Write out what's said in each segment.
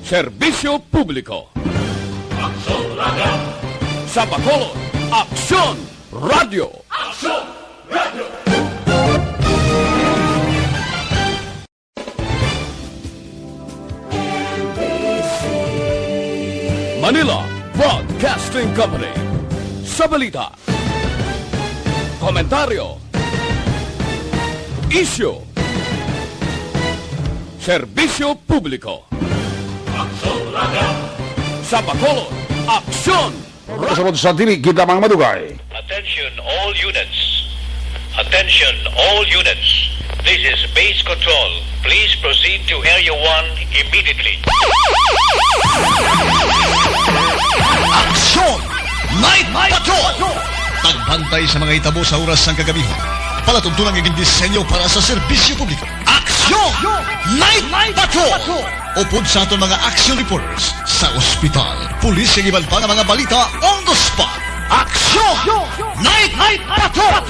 Serbisyo Publiko. Aksyon Radio! Sa Bacolod, Aksyon Radio! Aksyon Radio! Manila Broadcasting Company. Sa balita, komentaryo, isyu, serbisyo publiko. Aksyon Radio! Sa Bacolod, Aksyon Radio! Kasunod sa dili gidamang madugay. Attention all units. Attention all units. This is base control. Please proceed to Area 1 immediately. Aksyon! Night Patrol! Tagbantay sa mga itabo sa oras ng kagabihan. Palatuntunan ng disenyo para sa serbisyo publiko. Aksyon! Night Patrol! Upod sa aton mga action reporters sa ospital, pulis yung iban pa ng mga balita on the spot. Aksyon! Night Patrol!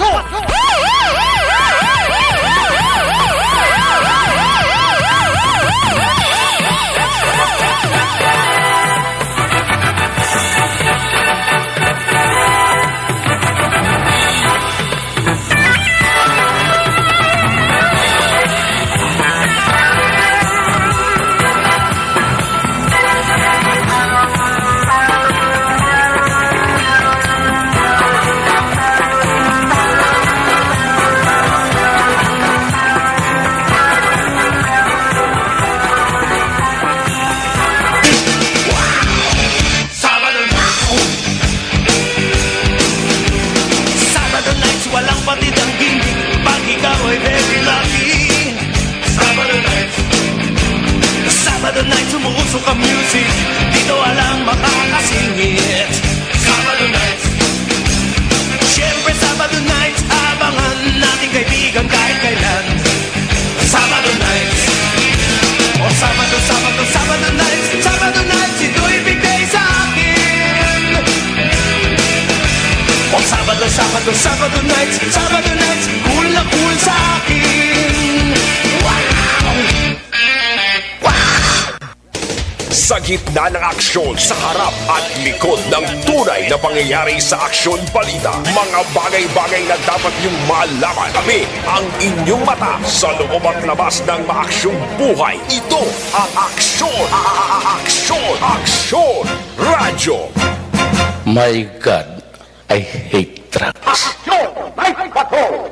Sabado night, sumuusok ang music. Dito alang makakasingit. Sabado night. Siyempre Sabado night, abangan nating kaibigan kahit kailan. Sabado night. O Sabado night. Sabado night, ito'y bigay sa akin. O Sabado night. Sabado night, cool na cool sa akin. Sa gitna ng aksyon, sa harap at likod ng tunay na pangyayari sa aksyon balita, mga bagay-bagay na dapat niyong malaman. Kami ang inyong mata sa loob at labas ng maaksyong buhay. Ito ang Aksyon! Aksyon Radio! My God, I hate trucks. Aksyon! Night Patrol!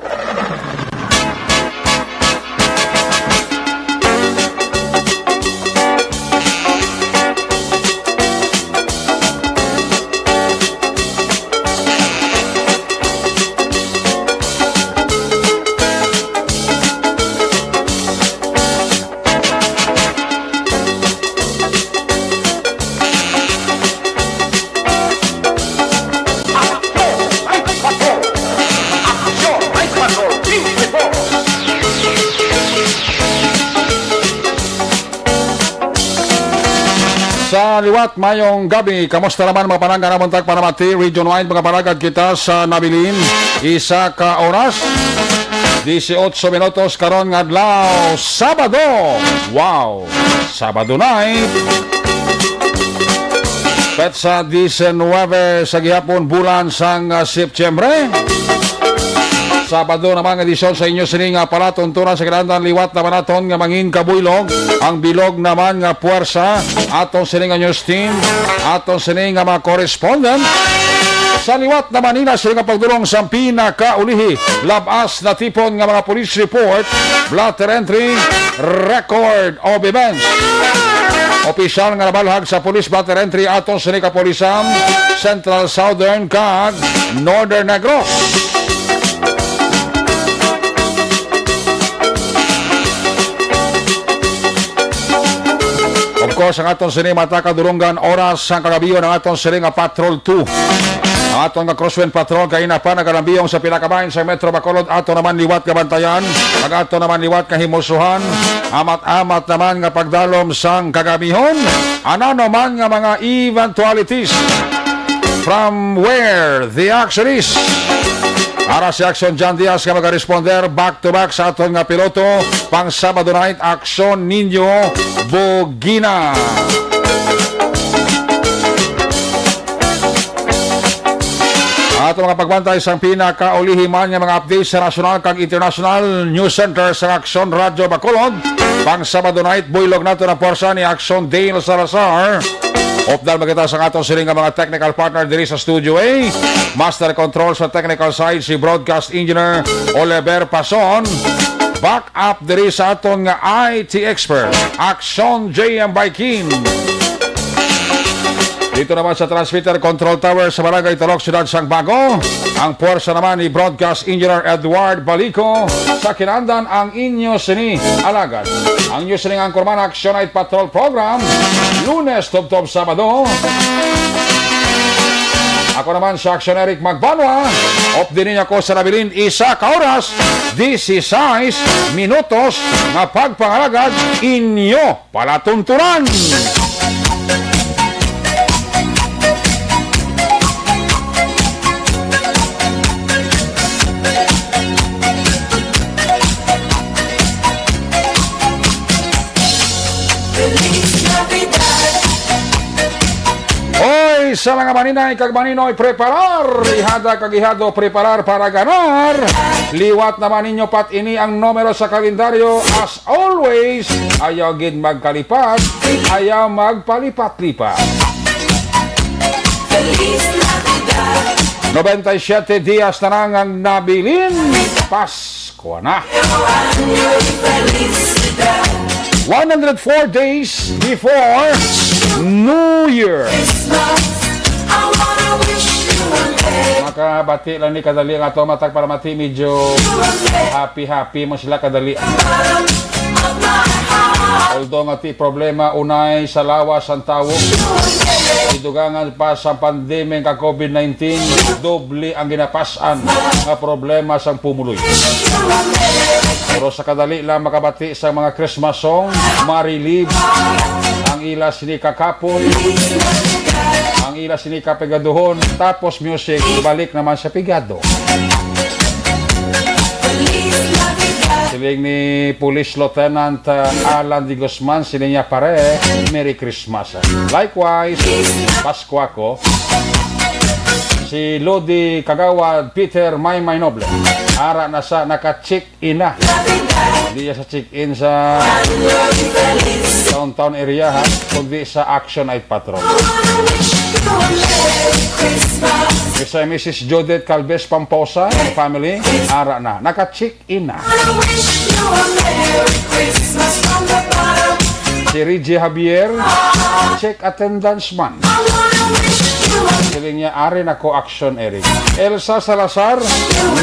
Sa liwat, mayong gabi, kamusta naman mga panangga na buntag Panamati, Region 1, mga panagad kita sa Nabilin, isa ka oras, 18 minutos karon nga adlaw, Sabado. Wow, Sabado night. Petsa 19 sa gihapon bulan sang Setyembre. Sabado naman edisyon sa inyo sini nga palatuntunan sa kinahanglan liwat na manaton nga mangin kabuylog, ang bilog naman nga puwersa atong sini nga news team, atong sini nga mga correspondent sa liwat na Manila sila nga pagdulong sa pinakaulihi labas na tipon nga mga police report, blatter entry, record of events. Opisyal nga nabalhag sa police blatter entry atong sini ka Polisam, Central Southern kag Northern Negros. Of course, ang aton sini matakadulonggan oras ang kagabiyon ang aton sini nga Patrol 2. Ang aton nga Crosswind Patrol kay na pa nagalambiyong sa pinakabahin sa Metro Bacolod. Ato naman liwat ka bantayan, pag ato naman liwat ka himusuhan, amat-amat naman nga pagdalom sang kagabihon. Ano naman nga mga eventualities from where the action is. Para si Action John Diaz nga mag-responder back-to-back sa aton nga piloto pang Sabado night, Action Ninyo Bogina. Ato mga pagbantay sa pinakaulihiman nga mga updates sa national kag international news center sa Aksyon Radyo Bacolod. Pang Sabado night, buylog nato na porsa ni Aksyon Dale Salazar. Opdal magkita sa ato siling nga mga technical partner diri sa Studio A. Master control sa technical side si broadcast engineer Oliver Pason. Back up diri sa aton nga IT expert Aksyon JM Baikin. Dito naman sa transmitter control tower sa Barangay Talok, Siyudad Sangbago. Ang puwersa naman ni broadcast engineer Edward Balico. Sa kinandan ang inyo sini alagad. Ang inyo sining angkorman Action Night Patrol Program. Lunes, Tub-Tub, Sabado. Ako naman sa Action Eric Magbanwa. Opdinin ako sa nabilin isa ka oras, 16 minutos na pagpangalagad inyo palatuntunan. Hoy, sa mga maninay kag maninoy preparar, ihada kag ihado preparar para ganar. Liwat naman ninyo pat ini ang numero sa kalendaryo. As always, ayaw gid magkalipat, ayaw magpalipat-lipat. 97 dias na nang ang nabilin, Pasko na. 104 days before New Year. Makabati lang ni kadali nga to matag para mati medyo happy mo sila kadali. Although nga ti problema unay sa lawas ang tawo. Idugangan pa sa pandemya ka COVID-19, doble ang ginapasan nga problema sang pumuloy. Pero sa kadali lang makabati sa mga Christmas song, Marilib, ang ila sini kakapoy, ang ila sini kapegaduhon, tapos music, balik naman sa pigado. Siling ni Police Lieutenant Alan Di Guzman, sini niya pare, Merry Christmas. Likewise, Pasko ako. Si Lodi Kagawad Peter Maymay Noble, ara na sa naka-check-in na. Hindi sa check-in sa downtown area ha, kundi sa Action Night Patrol. Isa Mrs. Judith Calves Pamposa and family, ara na, naka-check-in na. Si Reggie Javier, check attendance man. Siling niya, ari na ko Action Eric. Elsa Salazar,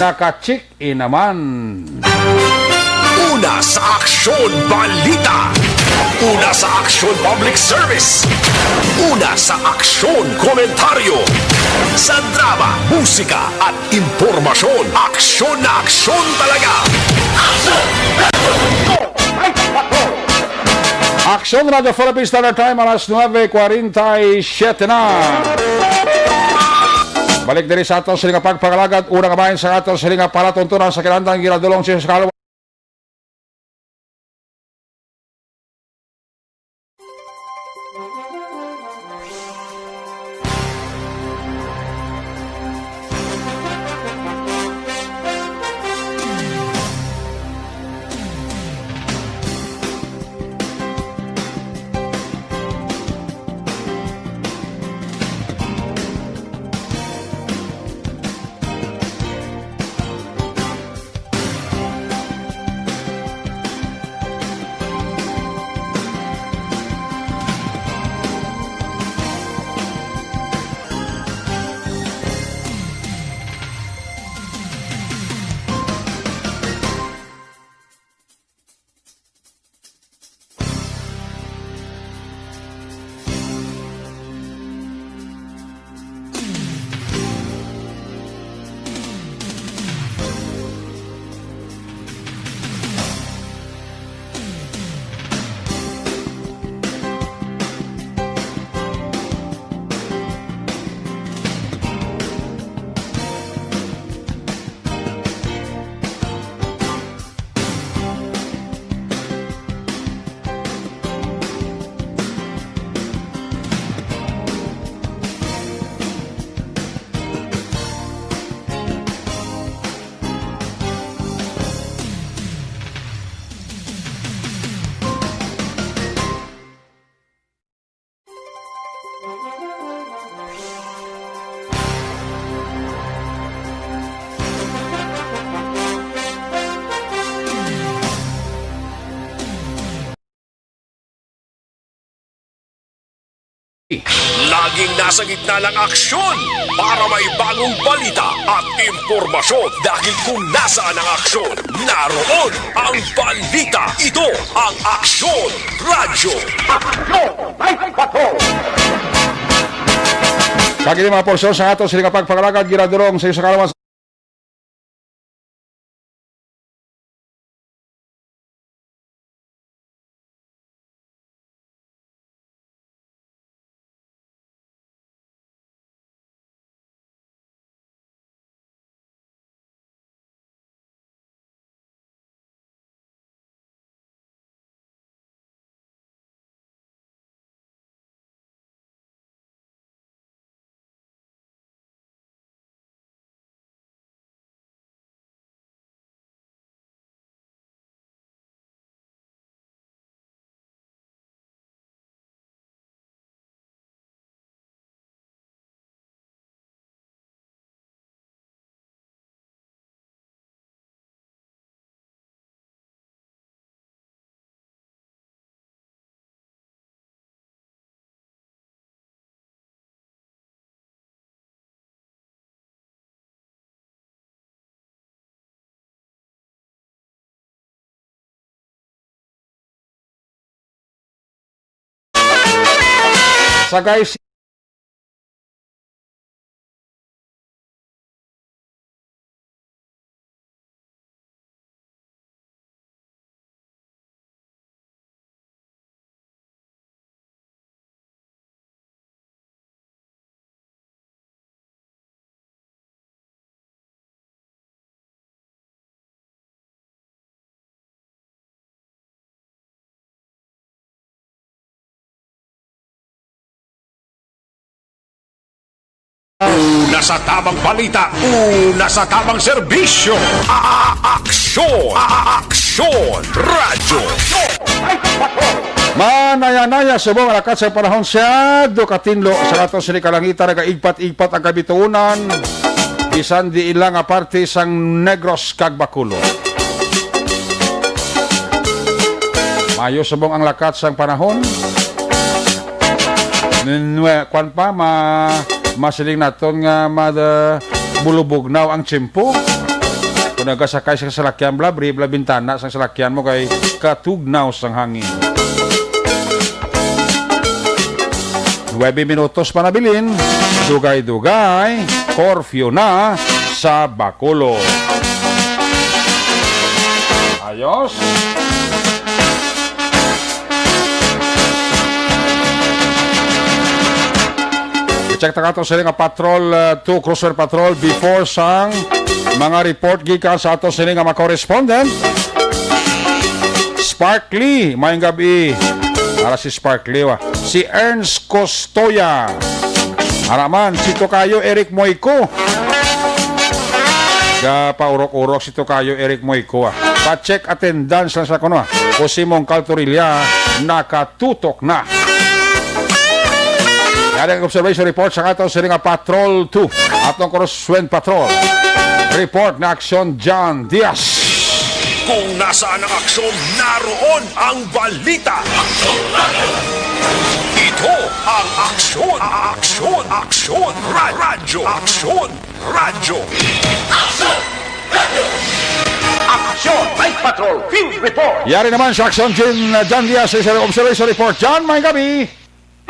naka-check-in naman. Una sa Aksyon Balita. Una sa Aksyon Public Service. Una sa Aksyon Komentaryo. Sa drama, musika at impormasyon. Aksyon na aksyon talaga. Action Radio Philippines Standard Time, alas 9:47 na. Balik diri sa atong silinga pagpangalagad. Unang kabahin sa atong silinga palatuntunan sa kinandang ginadulong si Skalo. Laging nasa gitna ng aksyon para may bagong balita at impormasyon dahil kung nasaan ang aksyon, naroon ang balita. Ito ang Aksyon Radyo. Kagini mga porsyon sa ato sila pagpagalagad giradurong sa isa kalaman sa guys Una sa tamang balita, una sa tamang serbisyo. Aksyon Radyo. manaya-naya subong alakat sa panahon siya do katinlo sa ato sini kalangitan nagaigpat-igpat ang kabituunan bisan di ilang nga parte sang Negros kag Bacolod. Mayo subong ang lakat sang panahon. Kwan pa masiling naton nga bulubugnaw ang tiyempo. Kung nagasakay sa salakyan blabri, bintana sa salakyan mo kay katugnaw sang hangin. 9 minutos pa nabilin, dugay-dugay, curfew na sa Bacolod. Ayos. Check ta kato sila nga patrol 2 cruiser patrol before sang mga report gikan sa ato sila nga correspondent Sparkly maayong gabi para si Sparkly si Ernst Costoya haraman si Tokayo Eric Moico paurok-urok si Tokayo Eric Moico pa-check attendance lang sa kuno o si Mong Caltorilla nakatutok na. Yan ang observation report sa ato sa nga Patrol 2 atong Crosswind Patrol. Report na aksyon John Diaz. Kung nasaan ang aksyon, naroon ang balita. Ito ang Aksyon Radyo. Aksyon Night Patrol Field Report. Yari naman sa aksyon John Diaz sa isang observation report. John, may gabi.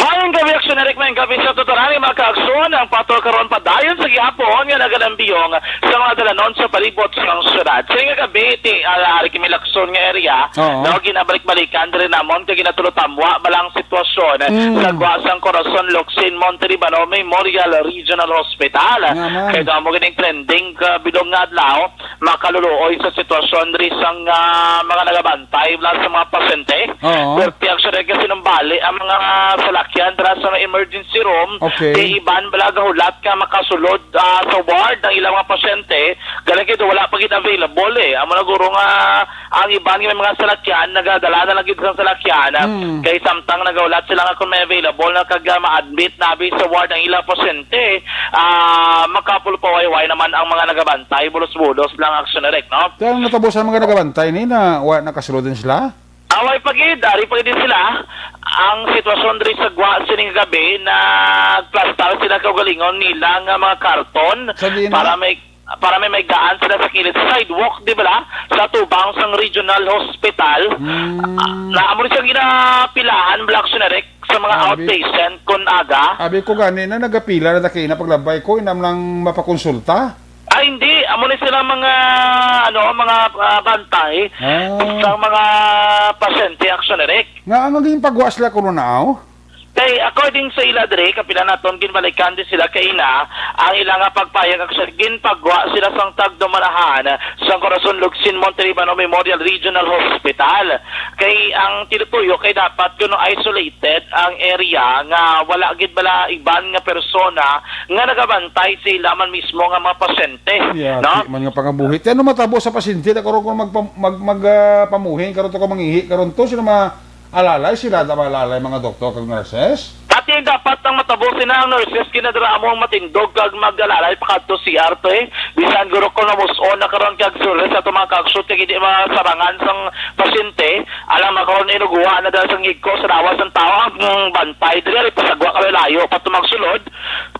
Mayong gabi, Aksyon Eric, mayong gabi sa tuturan ng mga kaaksyon ang patrol karon padayon sa gihapon nga nagalambiyong sa mga dalanon sa palibot sa syudad. Sa nga gabi, ari kimi lakson nga area, na ginabalik-balikan rin namon kay ginatulutamwa balang sitwasyon sa Guasang Corazon, Locsin, Monterribano Memorial Regional Hospital. Kaya daw mo gining trending bidong nga adlaw, makaluluoy sa sitwasyon rin sa mga nagabantay sa mga pasyente. Pero Aksyon Eric kasi numbali ang mga salak yan dara sa emergency room kay iban balaga hulat ka makasulod sa ward ng ilang mga pasyente galing kito wala pa gid available amo na guro nga ang iban nga mga salakyan nagadala na lang gid sa salakyan kay samtang nagahulat sila nga kung may available na kag ma-admit nabi sa ward ng ilang pasyente makapulpaway-way naman ang mga nagabantay bulos-bulos lang Aksyon Eric no. Kaya natapos ang mga nagabantay ni na nakasulod din sila? Away pagid, dari pagid din sila. ang sitwasyon diri sa gwa sining gabi na plastar sila kaugalingon nila nga mga karton Sabihin para na- may gaan sila sa kilid sa sidewalk, di ba la? Sa tubang sang regional hospital. Naamo rin siyang ginapilahan, Black Sunarek, sa mga Grabe. outpatient kun aga. Abi ko gani na nagapila na daki na paglabay ko inam lang mapakonsulta. Ay hindi, amo ni sila mga mga bantay sa Ah. mga pasyente Sunarek. Nga ang naging pagwas la kuno naaw. Kay according sa ila dire kapila naton ginbalikan din sila kay ina ang ilang nga pagpayag aksyon ginpagwa sila sang tagdumanahan sa Corazon Lugsin Monterribano Memorial Regional Hospital. Kay ang tinutuyo kay dapat kuno isolated ang area nga wala gid bala iban nga persona nga nagabantay sila man mismo nga mga pasyente, Yeah, no? man nga pangabuhi. Ano matabo sa pasyente na karon ko pamuhin karon to ko mangihi karon to sila maalalay sila da maalalay mga doktor kag nurses. At yung dapat ang matabusin na ang nurses, kinadra mo ang matindog kag magalalay pakadto CR to bisan guro ko na muson na karon kag sulit sa mga kagsut kag hindi masarangan sang pasyente, alam makaron inuguha na dahil sang igko sa dawas ng tao ang bantay diri pasagwa ka layo pato magsulod.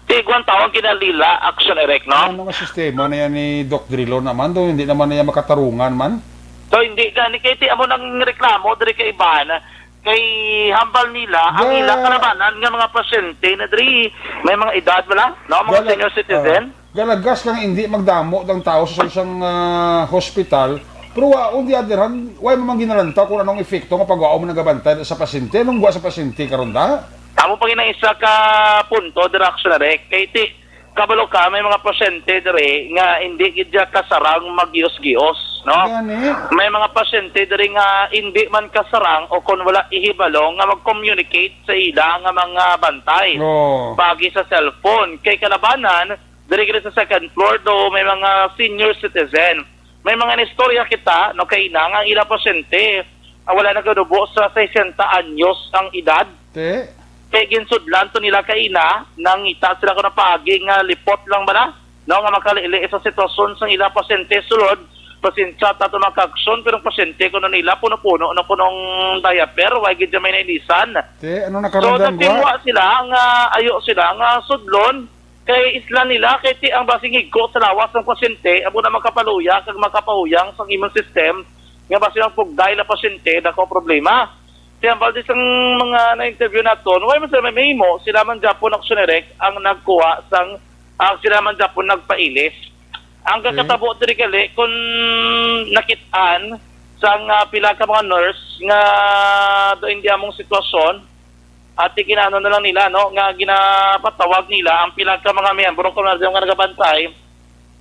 Tigwan tawang kinalila action erect, no? Ano nga sistema na yan ni Doc Drillo naman do hindi naman na yan makatarungan man. So hindi gani kay ti amo nang reklamo diri kay iban kay hambal nila ang Yeah. ilang kalabanan nga mga pasyente na diri may mga edad wala, no? Mga senior citizen. Galagas lang hindi magdamo ng tao sa isang hospital. Pero on the other hand, why mo man ginalanta kung anong epekto nga pag-uaw mo nagabantay sa pasyente, anong guwa sa pasyente karon da? Amo pa ginang isa ka punto direction na rek kay ti kabalo ka may mga pasyente diri nga hindi gid kasarang magyos-gios, no? Gani. May mga pasyente diri nga hindi man kasarang o kung wala ihibalo nga mag-communicate sa ila nga mga bantay. Oh. Pagi sa cellphone. Kay kalabanan, diri gid sa second floor do may mga senior citizen. May mga istorya kita no kay na nga ila pasyente wala nagadubo sa 60 anyos ang edad. Te. Kay ginsudlan to nila kay ina nang ita sila ko na paagi nga lipot lang ba na? No nga makalili sa sitwasyon sang ila pasyente sulod pasensya tato makaksyon pero ang pasyente ko nila puno-puno na punong diaper why gid may nailisan. Te, ano So nakaramdam natingwa guwa? sila nga ayo sila nga sudlon kay isla nila kay ti ang basing ko sa lawas ng pasyente abo na makapaluya kag makapahuyang sa immune system nga basi ang pugday na pasyente dako problema. Kaya baldi sang mga na-interview naton, why man sila may memo, sila man Japon aksyonerek ang nagkuha sang sila man Japon nagpailis. Ang kakatabo diri kali kung nakitaan sang pila ka mga nurse nga do hindi among sitwasyon at ikinano na lang nila no nga ginapatawag nila ang pila ka mga miyembro kung nga nagabantay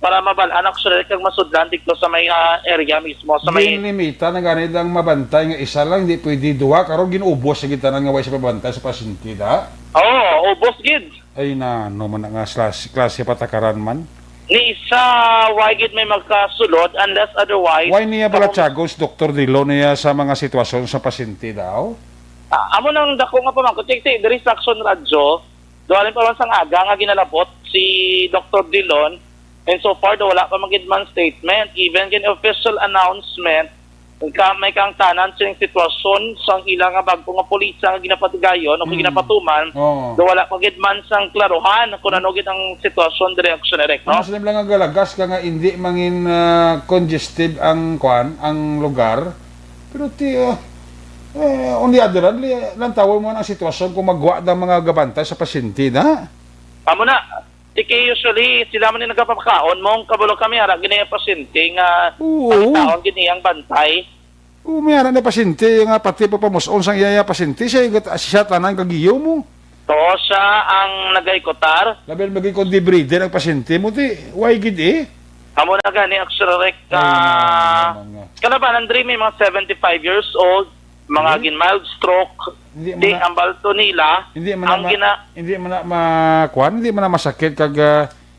para mabalaan aksyonerek kag masudlan dito sa may area mismo sa may Limita na ganit ang mabantay nga isa lang, hindi pwede duwa. Karon ginubos sa gitanan nga way sa pabantay sa pasyente da. ubos gid. Ay na, no man nga klase patakaran man. Ni isa why gid may magkasulod unless otherwise Why niya bala Chagos, Dr. Dilo niya sa mga sitwasyon sa pasyente daw? amo nang dako nga pamangkot tikti diri sa Action Radio dualin pa man sang aga nga ginalapot si Dr. Dillon and so far do wala pa magidman statement even kin official announcement may kang tanan sining sitwasyon sang ilang nga bagko nga pulisya nga ginapatigayon o ginapatuman Oo. do wala magidman sang klaruhan kung ano gid ang sitwasyon diri Action Direct, no? Mas lang nga galagas ka nga hindi mangin congested ang ang lugar. Pero on the other hand, lantawa mo ang sitwasyon kung magwa ng mga gabantay sa pasyente na. Amo na. Tiki usually sila man ni nagapapakaon mong kabalo kami ara ginaya pasyente nga Oo. ang taon giniyang bantay. Mayroon na pasyente nga pati pa pamuson sang iyaya pasyente siya tanan kagiyo mo. To siya ang nagaikotar. Labi maging kung debrider ang pasyente mo ti. Why gid Amo na gani aksurek kalabanan diri may mga 75 years old, mga gin mild stroke, Hindi di man na- ang balto nila. Hindi man ang hindi man na makuan, hindi man na masakit kag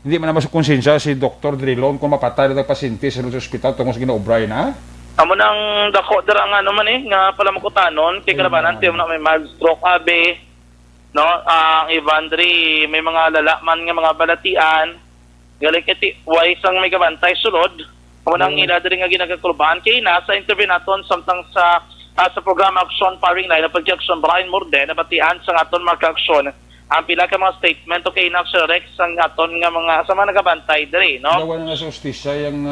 hindi man na masukonsensya si Dr. Drilon kung mapatay na pasyente sa ospital tungod sa ginaobray na. amo nang dako dira nga ano man nga pala makutanon kay kalabanan tiyo na may mild stroke abe. No, ang Ivandri may mga lalaman nga mga balatian. Gali kiti why sang may kabantay sulod. Amo nang ila diri nga ginagakulbahan kay na sa interview naton samtang sa sa programa Aksyon Paring Line, na pag-aksyon Brian Morde, nabatian sa aton mga ka-aksyon, ang pila ka mga statement o kay inaksyon rex sa aton nga mga sa mga nagabantay diri, no? Dawa na nga sa ustisya yung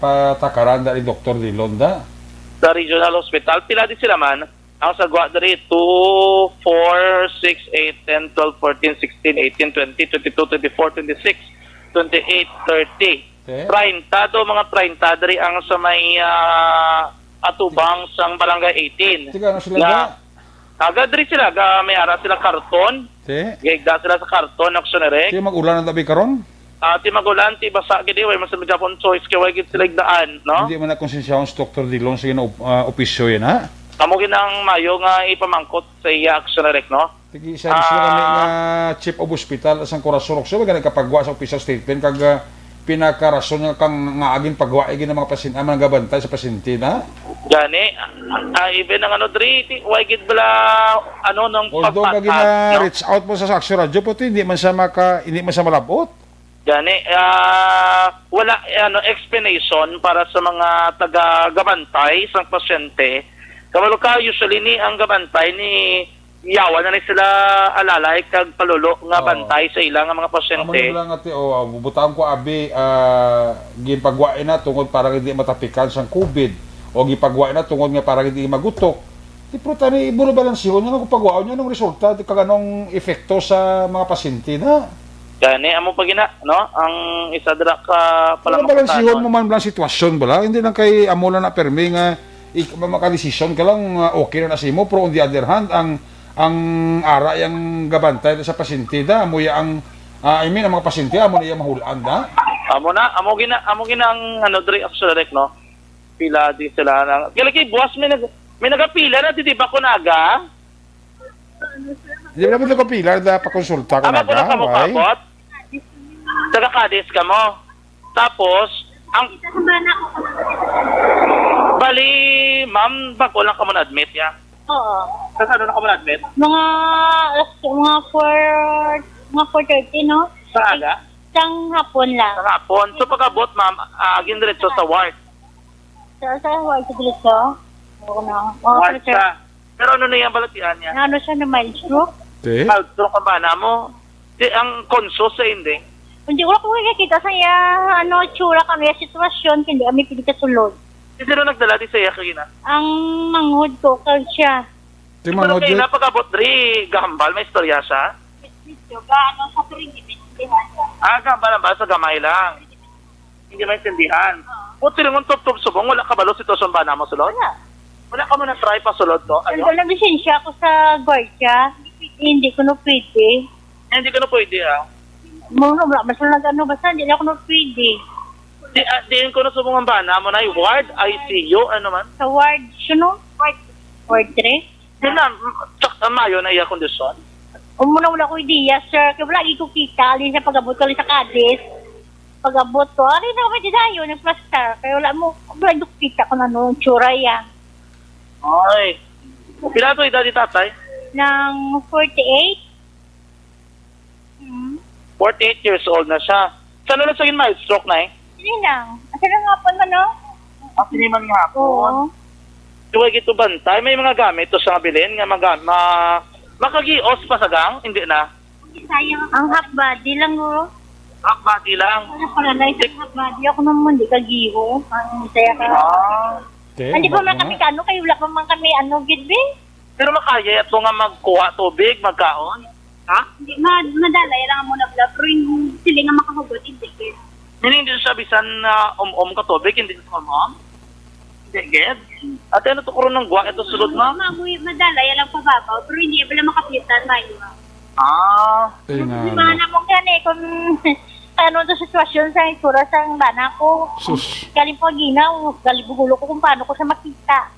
patakaran ni Dr. Dilonda. Sa Regional Hospital, pila din sila man, ang sagwa diri 2, 4, 6, 8, 10, 12, 14, 16, 18, 20, 22, 24, 26, 28, 30. Okay. 30 do mga 30 diri ang sa may atubang sang barangay 18. Tiga na sila ba? Agad diri sila, may ara sila karton. Te? Gigda sila sa karton, aksyonerek. Tiga mag-ulan ang tabi karon? Ti magulan, ti basa gidi, way mas Japon choice, kaya way gid sila igdaan, no? Hindi man na konsensyahan si Dr. Dilon sa opisyo yan, ha? Kamo ginang mayo nga ipamangkot sa iya aksyonerek, no? Tigi isa sila kami nga chief of hospital asang Corazon. So baga nagkapagwa sa official statement kag pinakarason nga kang nga agin pagwa igi ng mga pasyente ang mga gabantay sa pasyente na. Gani, even ang ano diri, way gid bala ano nang Although kag na reach out mo sa Saxo Radio po hindi man sa malabot. Gani, wala ano explanation para sa mga taga-gabantay sa pasyente. Kamalo ka usually ni ang gabantay ni yawa na sila alalay kag palulo nga bantay sa ilang nga mga pasyente. Amo lang ati bubutaon ko abi ginpagwain na tungod para hindi matapikan sang COVID o gipagwain na tungod nga para hindi magutok. Di pro tani ibulo balansihon nga kung pagwaon niya ng resulta di kaganong epekto sa mga pasyente na. Gani amo pagina no ang isa dira ka Palang balansihon mo man lang sitwasyon bala hindi lang kay amo lang na permi nga makadesisyon ka lang okay na simo pero on the other hand ang ara yang gabantay sa pasyente da amo ya ang I mean ang mga pasyente amo na yang mahulaan da amo gina ang ano diri aksyonerek no pila di sila nang kay buwas may nagapila na di ba kunaga hindi na mo pilar da pakonsulta ko na ga why taga Cadiz ka mo tapos ang bali ma'am ba ko lang ka mo na-admit ya Oo. Saan na ka mo na-admit Mga 4:30, no? sa aga Isang hapon lang. sa hapon so pag-abot ma'am agin diretso sa ward Sa ward sa dito. Oo na. ward siya pero ano na yung balatian niya Ano siya na mild stroke? Stroke ka ba na mo ang konso sa hindi Hindi ko lang nakikita sa iya, tsura kami sa sitwasyon, hindi kami pili kasulod. sino nagdala di sa iya kagina Ang manghod ko, kag siya. pero kayo na pag-abot diri gambal may istorya siya Sa turing gambal ba sa gamay lang hindi maintindihan o tinungon top subong wala ka balo sitwasyon ba na mo sulod wala ka mo na try pa sulod to Ano ko lang lisensya ako sa guardia, hindi ko na pwede. hindi ka na pwede Basta basta hindi na ako na pwede. Diin ko na subong ang bana mo na ward, ICU, ano man? Sa ward, Ward 3? Hindi na, mayo na iya kondisyon. Wala ko idea, sir. Kaya wala ko kita. Alin sa pag-abot ko sa Cadiz. Pag-abot ko, alin na kami tayo, nag-plaster. Kaya wala ko kita ko na noong tsura yan. Ay. Pila to edad ni tatay? Nang 48? 48 years old na siya. Saan na lang mild stroke na Hindi lang. Asa lang hapon man, no? Siniman nga Oo. Duwag ito bantay. May mga gamit to sa bilin nga makagios pa sa gang? Hindi na. Sayang. Ang half body lang, oh. Half body lang. Ano pala na isang half body? Ako naman, hindi kagiho. Ang saya ka. Hindi pa man kami kayo wala pa man kami, gidbi? Pero makaya ito nga magkuha tubig, magkaon? Ha? Hindi, madalay lang mo na vlog. Pero yung sila nga makahugot, hindi kayo. Hindi siya bisan na ka tubig, hindi siya Hindi, get? At ano to karon ng guwa, ito sulod mo? Madalay lang pababaw, pero hindi pala makapitan, mayo. Tingnan. Bana mo kung ano to sitwasyon sa itsura sa bana ko. Sus. Galing po ginaw, galibugulo ko kung paano ko siya makita.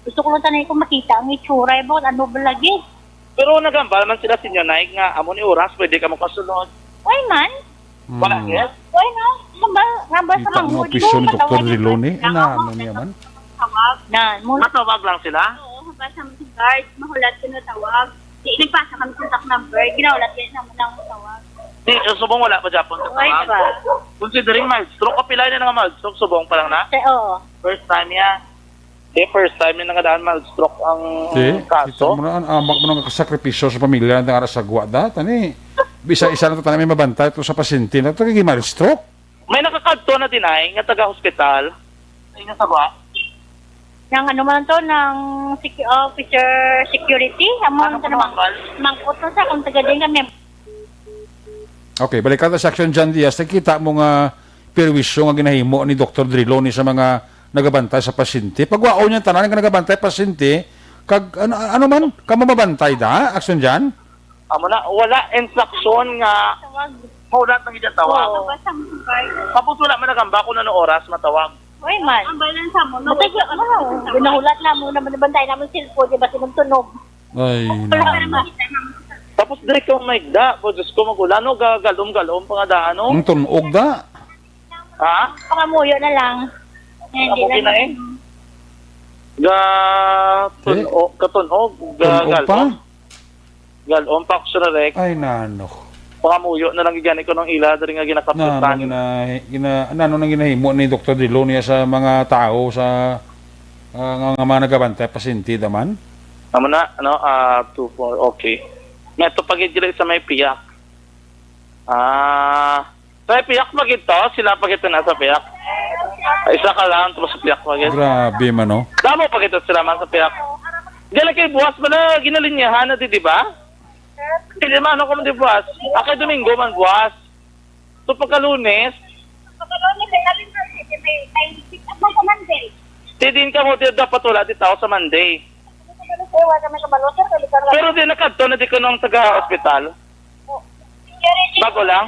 Gusto ko lang tanay kung makita ang itsura, ano ba lagi? Pero nagambal man sila sinyo naig nga amo ni oras pwede ka mo kasulod. Why man? Wala yes? Why no? Ngambal sa manghod ko. Opisyon ni Dr. Dilone. Ano niya man? Tawag. Matawag lang sila? Oo, habang sa mga guard, mahulat ko na tawag. Nagpasa kami contact number, ginaulat yan naman lang tawag. Subong wala pa Japon. Why ba? Considering mild stroke, kapilay na nga mild stroke, subong pa lang na? Oo. First time yan. first time yung nangadaan mag-stroke ang Kita kaso. mo na, amak mo nang kasakripisyo sa pamilya ng aras sa guwada. Tani, bisa-isa na ito tayo may mabantay ito sa pasyente na ito kagimari stroke. May nakakadto na dinay nga taga-hospital. Ay, nasa ba? Ng ano man to, ng officer security. Amon sa namang mangkot na sa kung taga din kami. Okay, balikan sa Action John Diaz. Nakita mo nga perwisyo nga ginahimo ni Dr. Driloni sa mga nagabantay sa pasyente. Pagwao niya tanan nga nagabantay pasyente, kag ano man, kamo mabantay da? Action John? Amo na, wala instruction nga hulat ng iyang tawag. Tapos wala man nagamba kung ano oras matawag. Uy man. Ang balan sa mo. Matagya ka mo. Binahulat na mo naman bantay naman cellphone, di ba sinugtunog? Ay, Tapos diri ko may da, po Diyos ko magulano, gagalom-galom pa nga daan, no? ang tunog da. Ha? Pangamuyo na lang. Hindi Okay na eh. Katunog, Tunog pa? galom. Galom, paksurarek. Ay, nano. Pangamuyo na lang igani ko ng ila, dari nga ginakaputan. Nano nang ginahimo ni Dr. Driloni sa mga tao sa nga mga nagabantay pasyente daman? Amo na, ano, 2-4, okay. Meto pagid dili sa may piyak. Sa may piyak pagid to, sila pagid na sa piyak. Isa ka lang, tapos sa piyak pagid. Grabe man, no? Damo pagid sila man sa piyak. Dili kay buwas ba na ginalinyahan na di ba? Hindi man ako man di buwas. Akay Domingo man buwas. So pagka Lunes, tidin ka mo dapat wala di tao sa Monday. Pero di nakadto na di ko nung taga-hospital. Bago lang?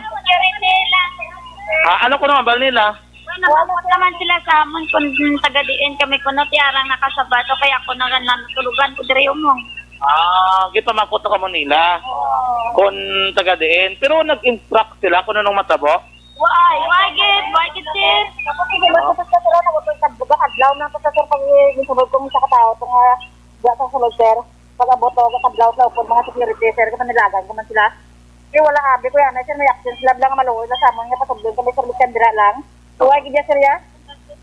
Ano ko naman bal nila? Wala naman sila sa amon kung taga-diin kami kuno tiarang nakasabato kaya ako na tulugan ko dire mo. Kita makot ka mo nila. Kung taga-diin. Pero nag-instruct sila kung anong matabo? Why gid sir? Tapos hindi mo sa sila na ko kadlaw na sa sir pag gisubod ko sa katao nga sa sulod sir. Pag aboto ka kadlaw sa upod mga security sir ka nilagan ko man sila. Kaya wala abi ko yan sir may action sila lang maluoy na sa amon nga patubdon kami sa Bukandira lang. Why gid sir ya?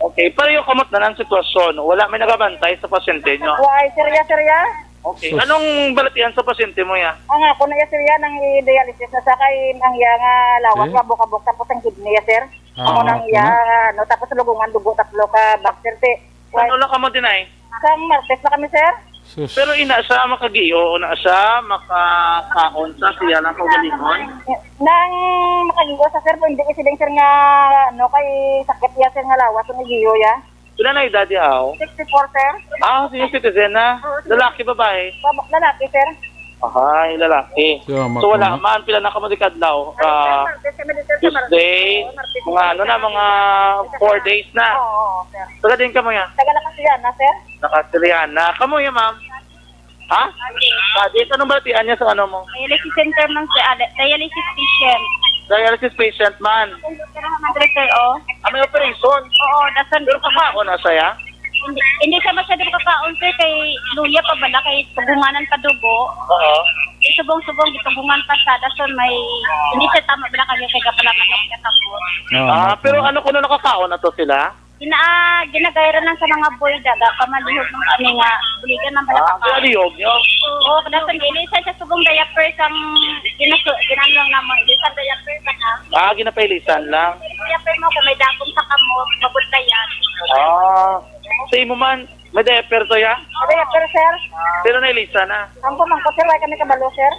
Okay, pero yung kamot na ng sitwasyon, wala may nagabantay sa pasyente nyo. Why sir ya? Okay, anong balatian sa pasyente mo ya? Ang ako na ya sir ya nang i-dialysis na sa kay ang iya nga lawas Okay. nga bukabok tapos ang kidney ya sir. Ako nang iya no tapos lugungan dugo tatlo ka bakter te. Ano lang ka mo dinay? Sang Martes na kami sir. Sus. Pero ina siya makagiyo, na siya makakaon sa siya lang kagalingon. Nang makagigo sa sir po hindi kasi sir nga no kay sakit ya sir nga lawas ng giyo ya. Sila na yung daddy aw. 64 sir. Senior citizen na. Lalaki, babae. Babak lalaki sir. Ay, lalaki. Tama So wala ka, man, pila na kamadikadlaw. Martes kami dito sa Tuesday, mga mga 4 days na. Oo, sir. Taga din ka mo yan. Taga na kasi yan na sir. Nakasilihan na. Kamu yan, ma'am. Ha? Dito, anong balatian niya sa ano mo? Dialysis center man sir. Dialysis patient. Dialysis patient man. Pero madre sir oh. May operation. Oo, nasan Pero kakao na saya. hindi siya masyado kakaon sir kay luya pa bala kay tugunganan pa dugo. Oo. Subong-subong gitugungan pa siya dason may hindi siya tama bala kay kapalaman ng katapos. Pero ano kung nakakaon na to sila? Ginagayra lang sa mga boy daga pamalihog ng kami nga buligan ng bala Kaya liyog nyo. Oo, dason ilisan sa subong diaper sang ginamlang namon ilisan diaper ka na. Ginapailisan lang. Diaper mo kung may dagong sa kamo mabuntayan. Sa imo man, may diaper to ya? Diaper sir. Pero nailisa na. Ang pamangkot sir, wala kami kabalo sir.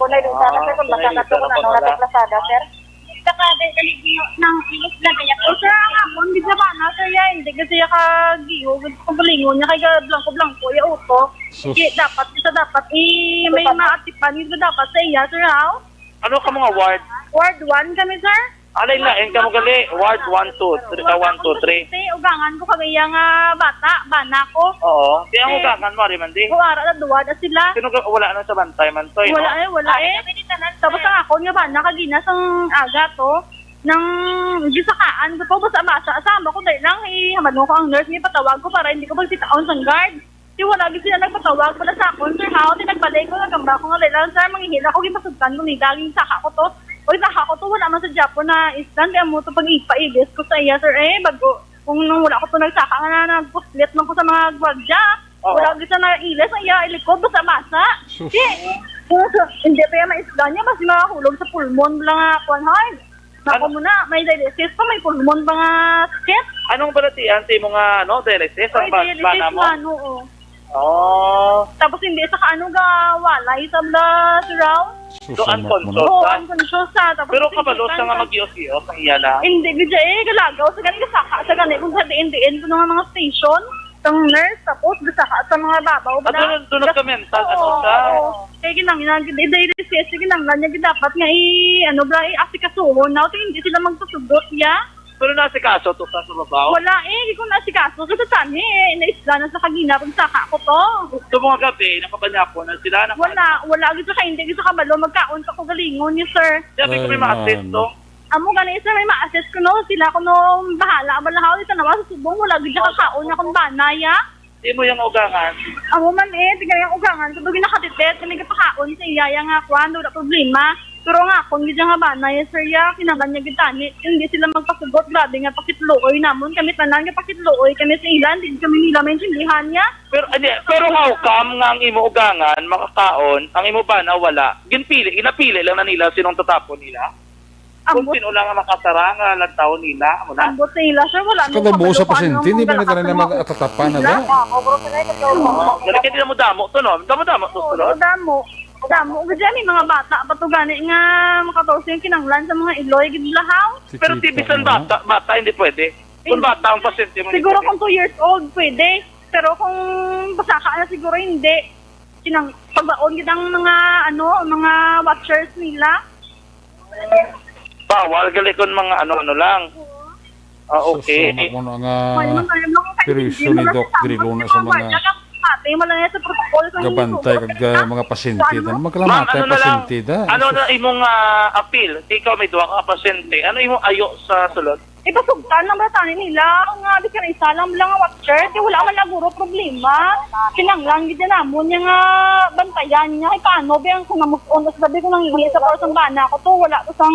Kung nailisa na sir, kung basa na to, kung ano na to plasada sir. Saka dalig ng ilos na kaya. O sir, ang amon, di ba na sir ya, hindi kasi ya kagiyo, kung balingon niya kaya blanco-blanco, ya uto. Dapat, may maatipan, hindi dapat sa iya sir ha. Ano ka mga ward? Ward 1 kami sir. Alay na, ka mo gali. Ward 1, 2, 3, 1, 2, 3. Kasi ugangan ko kagaya nga bata, bana ko. Oo. Kaya ang ugakan mo, Arimandi. Kuwara na duwa na sila. Sino wala na sa bantay man to, no? Wala eh. Tapos ang ako nga ba, nakaginas ang aga to, nang gisakaan ko po, basa-basa, asama ko dahil lang, hamad mo ko ang nurse, may patawag ko para hindi ko magsitaon sa guard. Di wala gid sila nagpatawag pala sa akon, sir, how, tinagbalay ko, nagamba ko nga lang, sir, manghihila ko, gipasugtan ko, ni daging saka ko to. Oy, saka ko to, wala man sa Japon na island, kaya mo to pag ipaibis ko sa iya, sir, bago, Kung nung wala ko to nagsaka nga na nagpuslit man ko sa mga gwardya. Wala gisa na iles ang iya ilikod basa-basa. Sus. Hindi pa yung maisla niya, mas makahulog sa pulmon lang nga kwan hard. Nako mo na, may dialysis pa, may pulmon ba nga sakit? Anong balatian sa mga dialysis? Ay, Ang dialysis bana mo? nga, oo. Oh. Tapos hindi sa kaano ga walay sa blood round. So, Susunod mo na. unconscious Oo, ka? unconscious sa. Tapos Pero kabalo siya nga mag-iyos-iyos ang iya lang. hindi, gudya galagaw sa ganun kasaka sa ganun. Kung sa diin-diin ko nga mga station, ang nurse, tapos gasaka sa mga babaw. Doon ka mental, ano siya? Kaya ginang dialysis, ginanglan niya dapat nga asikasuhon na. Hindi sila magtusugot, ya. Pero nasa kaso to sa babaw? Wala hindi ko nasikaso. Kasi tani, naisla na sa kagina kung saka ko to. Ito mga gabi, nakabanyapo na sila. Wala, gito ka hindi, gito ka balo, magkaon sa ko galingon niya, sir. Sabi ko may Ay, ma-assist to. Amo gani sir, may ma-assess ko no, sila ko no, bahala, balahaw, ito naman sa subong, wala gito ka kaon na kung banaya. Hindi mo yung ugangan. Amo man tiga yung ugangan, kung bagay nakatitet, kami kapakaon sa iyaya nga kwan, wala problema. Pero nga, kung gito nga banaya, sir, ya, kinangan niya gitani, hindi sila magpasugot, grabe nga pakitluoy namon, kami tanan nga pakitluoy, kami sa ilan, hindi kami nila maintindihan niya. Pero how come nga ang imo ugangan, makakaon, ang imo bana wala, inapili lang na nila sinong tatapon nila. Kung sino lang ang makasara nga lantaw nila, mo na. Ambot sa ila, sir, wala Kada buo sa pasyente, hindi ba nila na mag-atatapan na daw? Dali nila mo damo to, no? Damo to, Oo, sulod. damo. Kasi may mga bata pa to gani nga makatawag yung kinanglan sa mga iloy, gidlahaw. Pero tibisan bata hindi pwede. Kung bata ang pasyente mo. Siguro kung 2 years old, pwede. Pero kung basaka na siguro hindi. Pagbaon gitang mga watchers nila. Bawal galikon mga ano lang. Okay. Susunod mo na nga Ayun, ayun lang ang pirisyo ni Doc Grillo na sa mga Pati mo lang yan sa protocol. gabantay kag mga pasyente na magkalamatay pasyente da. Ano na imong appeal? Ikaw may duwa ka pasyente. Ano imong ayo sa sulod? Ipasugtan ng batanin nila. Nga, di ka na isa lang ang watcher. Di wala man naguro problema. Kinanglang gid namon niya nga bantayan niya. Ay paano ba ang kung namuon sa sabi ko nang iwi sa person bana ko to. Wala to sang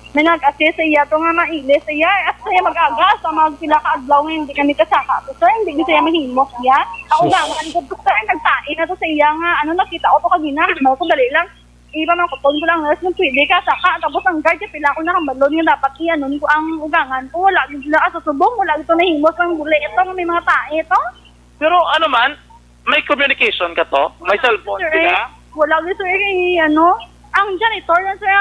may nag-assist sa iya to nga mailis sa iya. At sa iya mag-agas. Sa mga sila kaadlaw nga hindi kami kasaka to. Sir, hindi ko siya mahimok ya. Ako gangan ko to sir. Nagtain na to sa iya nga. Ano nakita ko to kagina. Ano ko dali lang. Iba man kuton ko lang nurse nung pwede ka saka. Tapos ang guard niya pila ko na kambalon nga dapat i-anon ko ang ugangan ko. Wala sila sa subong. Wala ito nahimos ng guli. Ito may mga tae to. Pero ano man, may communication ka to? May cellphone Sir, sila? wala ko sir ang janitor na sir,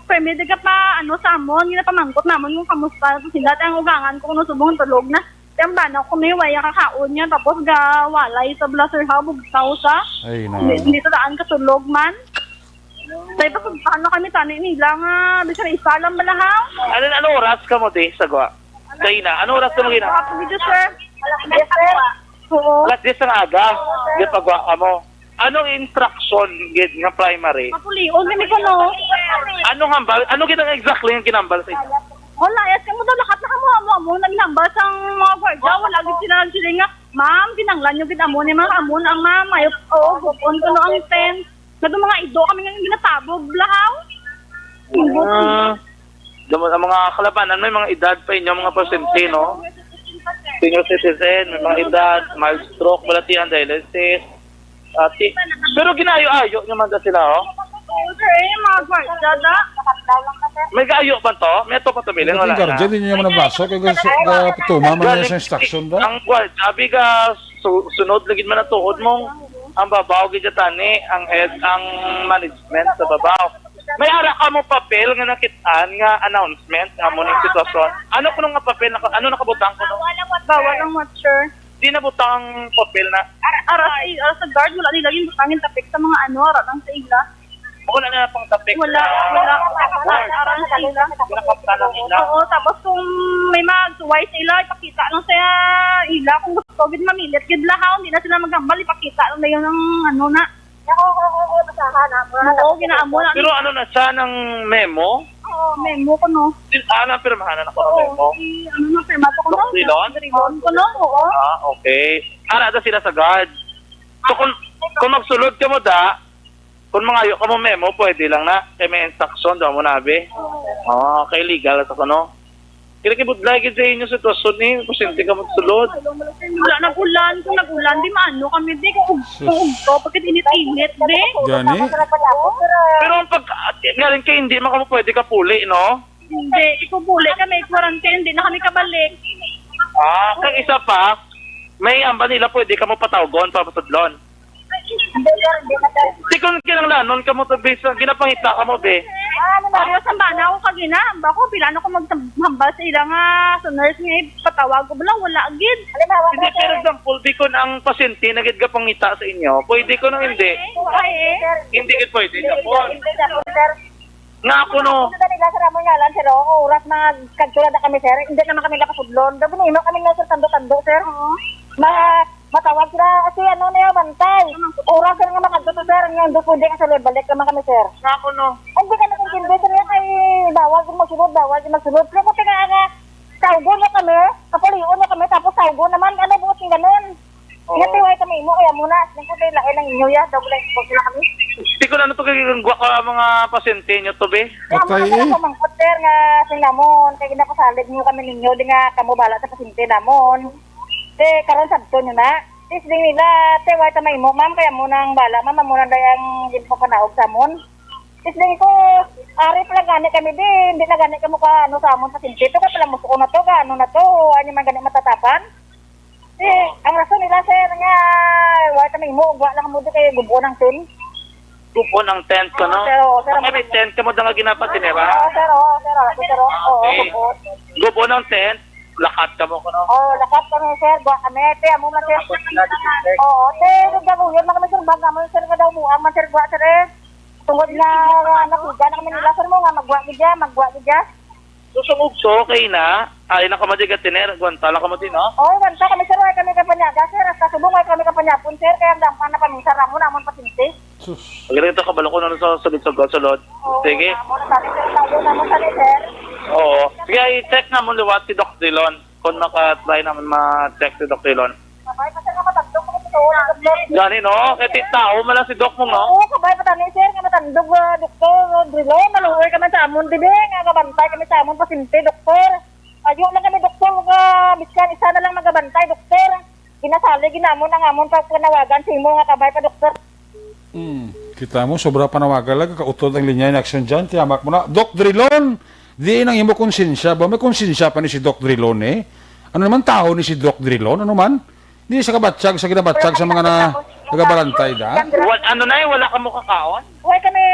permit ka pa sa amon, yung napamangkot naman kung kamusta sila, ang ugangan ko kung subong tulog na. Ang bana ko may waya kakaon niya, tapos walay sa blaser ha, bugtaw sa. Ay na. Hindi to daan katulog man. Dahil pa kung paano kami tanay nila nga, bisa na isa lang balahaw. Ano oras ka mo di sa gawa? Kaina, ano oras ka mo gina? Kapag video sir. Yes sir. Oo. Alas 10 ng aga, yung pagwa ka mo. Anong instruction gid nga primary? Mapulion kami ko no. Anong hambal? Ano gid ang exactly yung kinambal sa inyo? Wala, yes, kamo daw lahat na kamo nagnambal sang mga gwardiya, wala gid sila nga, ma'am, kinanglan nyo gid amon ni mga amon ang ma'am, ayo gupon ko no ang tent. Nado mga ido kami nga ginatabog blahaw. Ang mga kalabanan may mga edad pa inyo mga pasyente, no? Senior citizen, may mga edad, mild stroke, balatihan, dialysis. Pero ginayo-ayo naman da sila, oh. Oo, sir, mga gwardiya da. May gaayo ba to? May ito patubilin, wala Yung guardian, na. hindi niya manabaso kag tuma man niya sa instruction da. Ang guard, sabi ka, sunod lagi man na tuhod mong ang babaw gidjatani, ang head, ang management sa babaw. May ara ka mo papel nga nakitaan nga announcement nga mo ning sitwasyon. Ano kuno nga papel ano nakabutang kuno? Bawal ang watcher. Di na butang papel na. Ara sa guard, wala nila yung butangin tapik sa mga ara lang sa ila. Wala na pang tapik. Wala. Ara sa ila. Wala pa pala nila. Oo, tapos kung may magsuway sa ila, ipakita lang sa ila. Kung gusto gid mamilit, gid lahaw, hindi na sila magambal, ipakita lang na yun ng na. Oo, basahan na. Oo, ginaamo na. Pero ano na siya ng memo? Oo, memo ko no. Pirmahanan ako ng memo. Na, firma ko no. Rilon ko no, oo. Okay. Ara da sila sa guard. So kung magsulod ka mo da, kung mangayo ka mo memo, pwede lang na. Kaya may instruction daw mo nabi. Okay, legal sa kuno. Kinakibudlay gid sa inyo sitwasyon ni, pasyente ka magsulod. Wala nang ulan. Kung nag-ulan, di maano kami, di. Kung ugto, pagkat init-init, di. Gani? Pero ang pag galing kay hindi man pwede ka puli, no? Hindi, ikubuli kami, quarantine, di na kami kabalik. Kang isa pa, may amba nila pwede ka mo patawgon para patudlon. Di kung kinanglanon ka mo to, be, ginapangita ka mo, be. Mario, sambana ako kaginahamba ko. Pilan ako maghambal sa ilang sa nurse nga patawag ko. Wala, agad. Hindi, for example, di ko ang pasyente nagid ka pangita sa inyo, pwede ko nang hindi. Hindi gid pwede. Japon. Nga ako no. Ito nila sa ramon nga lang, sir. Oras mga kagtulad na kami, sir. Hindi naman kami nakasudlon. Dabi na kami nga, sir, tando-tando, sir. Matawag sila kasi ano na yung bantay. Oras, sir, nga makagtuto, sir. Nga doon pwede nga sa lord. Balik naman kami, sir. Nga ako no. Hindi ka nakikindi, sir. Ay, bawal kung magsulod, bawal kung magsulod. Pero kung nga, saugon na kami, kapalion na kami, tapos saugon naman, ano buot yung ganun. Ngatiway kami mo, kaya muna. Nang kung lain ng inyo ya, double line po sila kami. Di ko na ito kagigangwa ka mga pasyente nyo to, be. Patay Kaya mo mangkot, sir, nga sinamon. Kaya ginapasalig nyo kami ninyo, di nga kamo bala sa pasyente namon. Te, karon sabto nyo na. Tis din nila, te, way tamay mo, ma'am, kaya muna ang bala, ma'am, muna na yung hindi pa panaog sa mon. Tis din ko, ari pala gani kami din, hindi na gani kamo ka, ano sa amon pasyente. Ito ka pala musuko na to, ano na to, ano man gani matatapan. Ang rason nila, sir, nga, way tamay mo, ugwa lang mo di kayo gubo ng tin. Gupo ng tent ko, no? Sir, May tent ka mo na nga ginapatinera. sir, Okay. Gupo ng tent, lakat ka mo ko, no? Lakat kami, sir, gwa kami, te, amo man, sir. Te, nagdabuyan na kami, sir, baga mo, sir, nga daw mo, aman, sir, gwa, sir, tungod na nakiga na kami nila, sir, mo, nga, magwa gidya. Susungugso kay na, ay na kamadigat tiner, gwantala ka mo din, no? Ganta kami, sir, ay kami kapanyaga, sir, hasta subong ay kami kapanyapon, sir, kaya dampan na paminsa ramon, amon pasinti. Pagkita ito kabalo ko na sa sulod. Sige. Amon na sali, sir, tayo naman sali, sir. Oo. Sige, i-check na mo liwat si Doc Dillon. Kung maka-try naman ma-check si Doc Dillon. Kabay pa, sir, nga matandog kami sa Gani, no? Kaya tao mo lang si Doc mo, no? Oo, kabay pa tani, sir, nga matandog, doktor, Drilo, maluoy kami sa amon, dibi, nga gabantay kami sa amon pasinti, doktor. Ayaw lang kami, doktor, biskan, isa na lang magabantay, doktor. Ginasali, ginamon ang amon pag panawagan, simo nga kabay pa, doktor. Kita mo, sobra panawagan lang, kautod ang linya ng aksyon dyan, tiyamak mo na. Doc Drilon, di nang imo konsensya ba? May konsensya pa ni si Doc Drilon eh. Ano naman tao ni si Doc Drilon? Ano man? Di sa kabatsyag, sa ginabatsyag sa mga nagabarantay da. Ano na eh, wala ka mo kakaon? Huwag kami,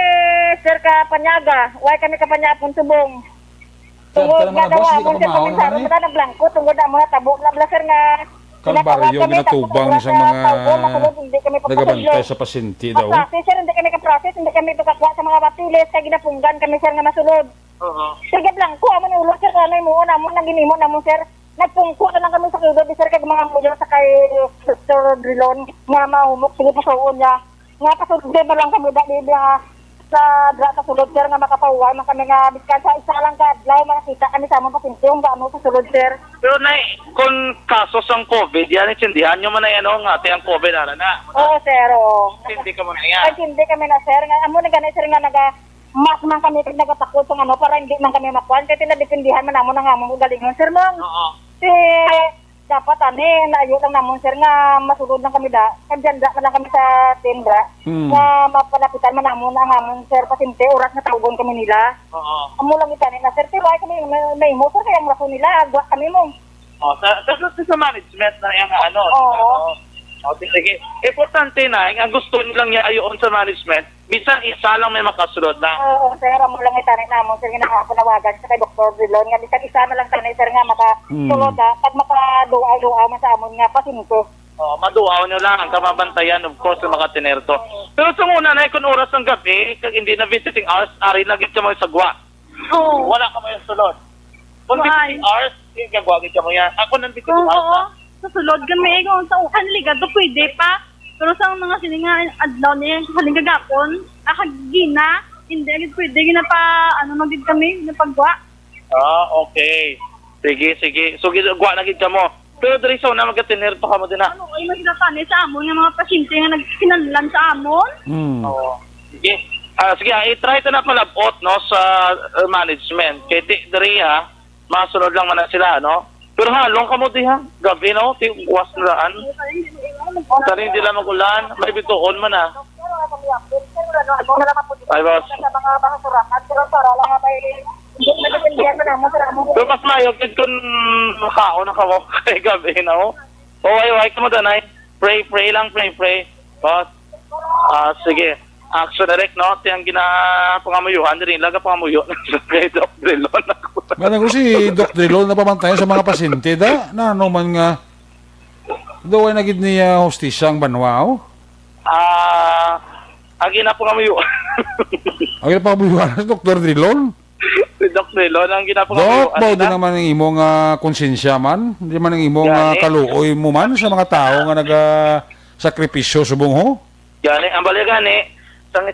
sir, kapanyaga. Huwag kami kapanyapon subong. Tungod nga daw amon, sir, komisaro, mata na blanco, tungod na mo na tabo, labla, sir, nga Kalbaryo, ginatubang sa mga nagabantay sa pasyente daw. Process, sir, hindi kami ka-process, hindi kami tukakwa sa mga batiles, kaya ginapunggan kami, sir, nga masulod. Sige, blanco, amon ulo, sir, kanay mo, amon, nang ginimo, namon, sir, nagpungko na lang kami sa kilod, sir, kaya mga muyo sa kay Dr. Drilon, nga mahumok, sige pa sa uon niya, nga pasulod na lang kami, dahil sa dra kasulod, sir, nga makapaway, man kami nga, biskan sa isa lang kadlaw, makakita kami sa amon pasinti, yung gaano kasulod, sir. Pero na kung kaso sang COVID, yan itsindihan nyo man na yan, nga ate ang COVID na. Oo, sir, oo. Hindi ka mo na yan. Ay, hindi kami na, sir, nga, amo na ganit, sir, nga mas man kami nagatakot sa ano, para hindi man kami makuhan, kaya tinadipindihan man namon ang amon galingon, sir, mong. Dapat naayo lang namon, sir, nga masulod lang kami da. Kadyan lang kami sa tindra. Nga mapalapitan man namon ang amon, sir, pasinti, oras na tawagon kami nila. Amo lang itanin na, sir, tiwai kami may mo, sir, kaya ang raso nila, agwa kami mo. Sa management na yung ano. Sige. Importante na, ang gusto nilang niya ayoon sa management, minsan isa lang may makasulod na. Oo, sir, amo lang itanin namon, sir, nga nakapanawagan sa kay Dr. Drilon, nga bisan isa na lang tanay, sir, nga makasulod na, pag makaduaw-duaw man sa amon nga pasinto. Maduaw nyo lang ang kamabantayan, of course, ng mga tinerto. Pero sa muna na, kung oras ng gabi, kag hindi na visiting hours, ari na git ka mo yung sagwa. Wala ka mo yung sulod. Kung visiting hours, gagwagit ka mo yan. Ako nang visiting hours na. Susulod kami, kung sa ukan ligado, pwede pa. Pero sa mga sininga, adlaw niya, haling gagapon, akagina, hindi agad pwede, ginapa, magid kami, ginapagwa. Okay. Sige. So, gagwa na gid ka mo. Pero dali sa una, magka-tinerto ka mo din na. Ay, magkakani sa amon, yung mga pasyente nga nagsinanlan sa amon. Sige. Sige, i-try ito na palabot, no, sa management. Kaya dali masunod lang man na sila, no? Pero halong ka mo di ha, gabi no, tiwas na daan. Sari hindi lang magulan, may bituon man na. Ay, boss. Pero mas mayog din kung makao na kawo kay gabi, no? Way, ka mo danay. Pray lang, pray. Boss. Sige. Action direct, no? Tiyang ginapangamuyuhan din, laga pangamuyo kay Doc Drilon. Manang ko si Doc Drilon na pamantayan sa mga pasyente da, na ano man nga, daw ay nagid niya hostisyang banwao. Agi na pangamuyo. Ang ginapangamuyuhan sa Dr. Drilon. Si Doc Drilon ang Dok, ginapangamuyo. bao din naman ang imong konsensya man, hindi man ang imong kaluoy mo man sa mga tao nga naga-sakripisyo subong ho. Gani, ang bali gani, sang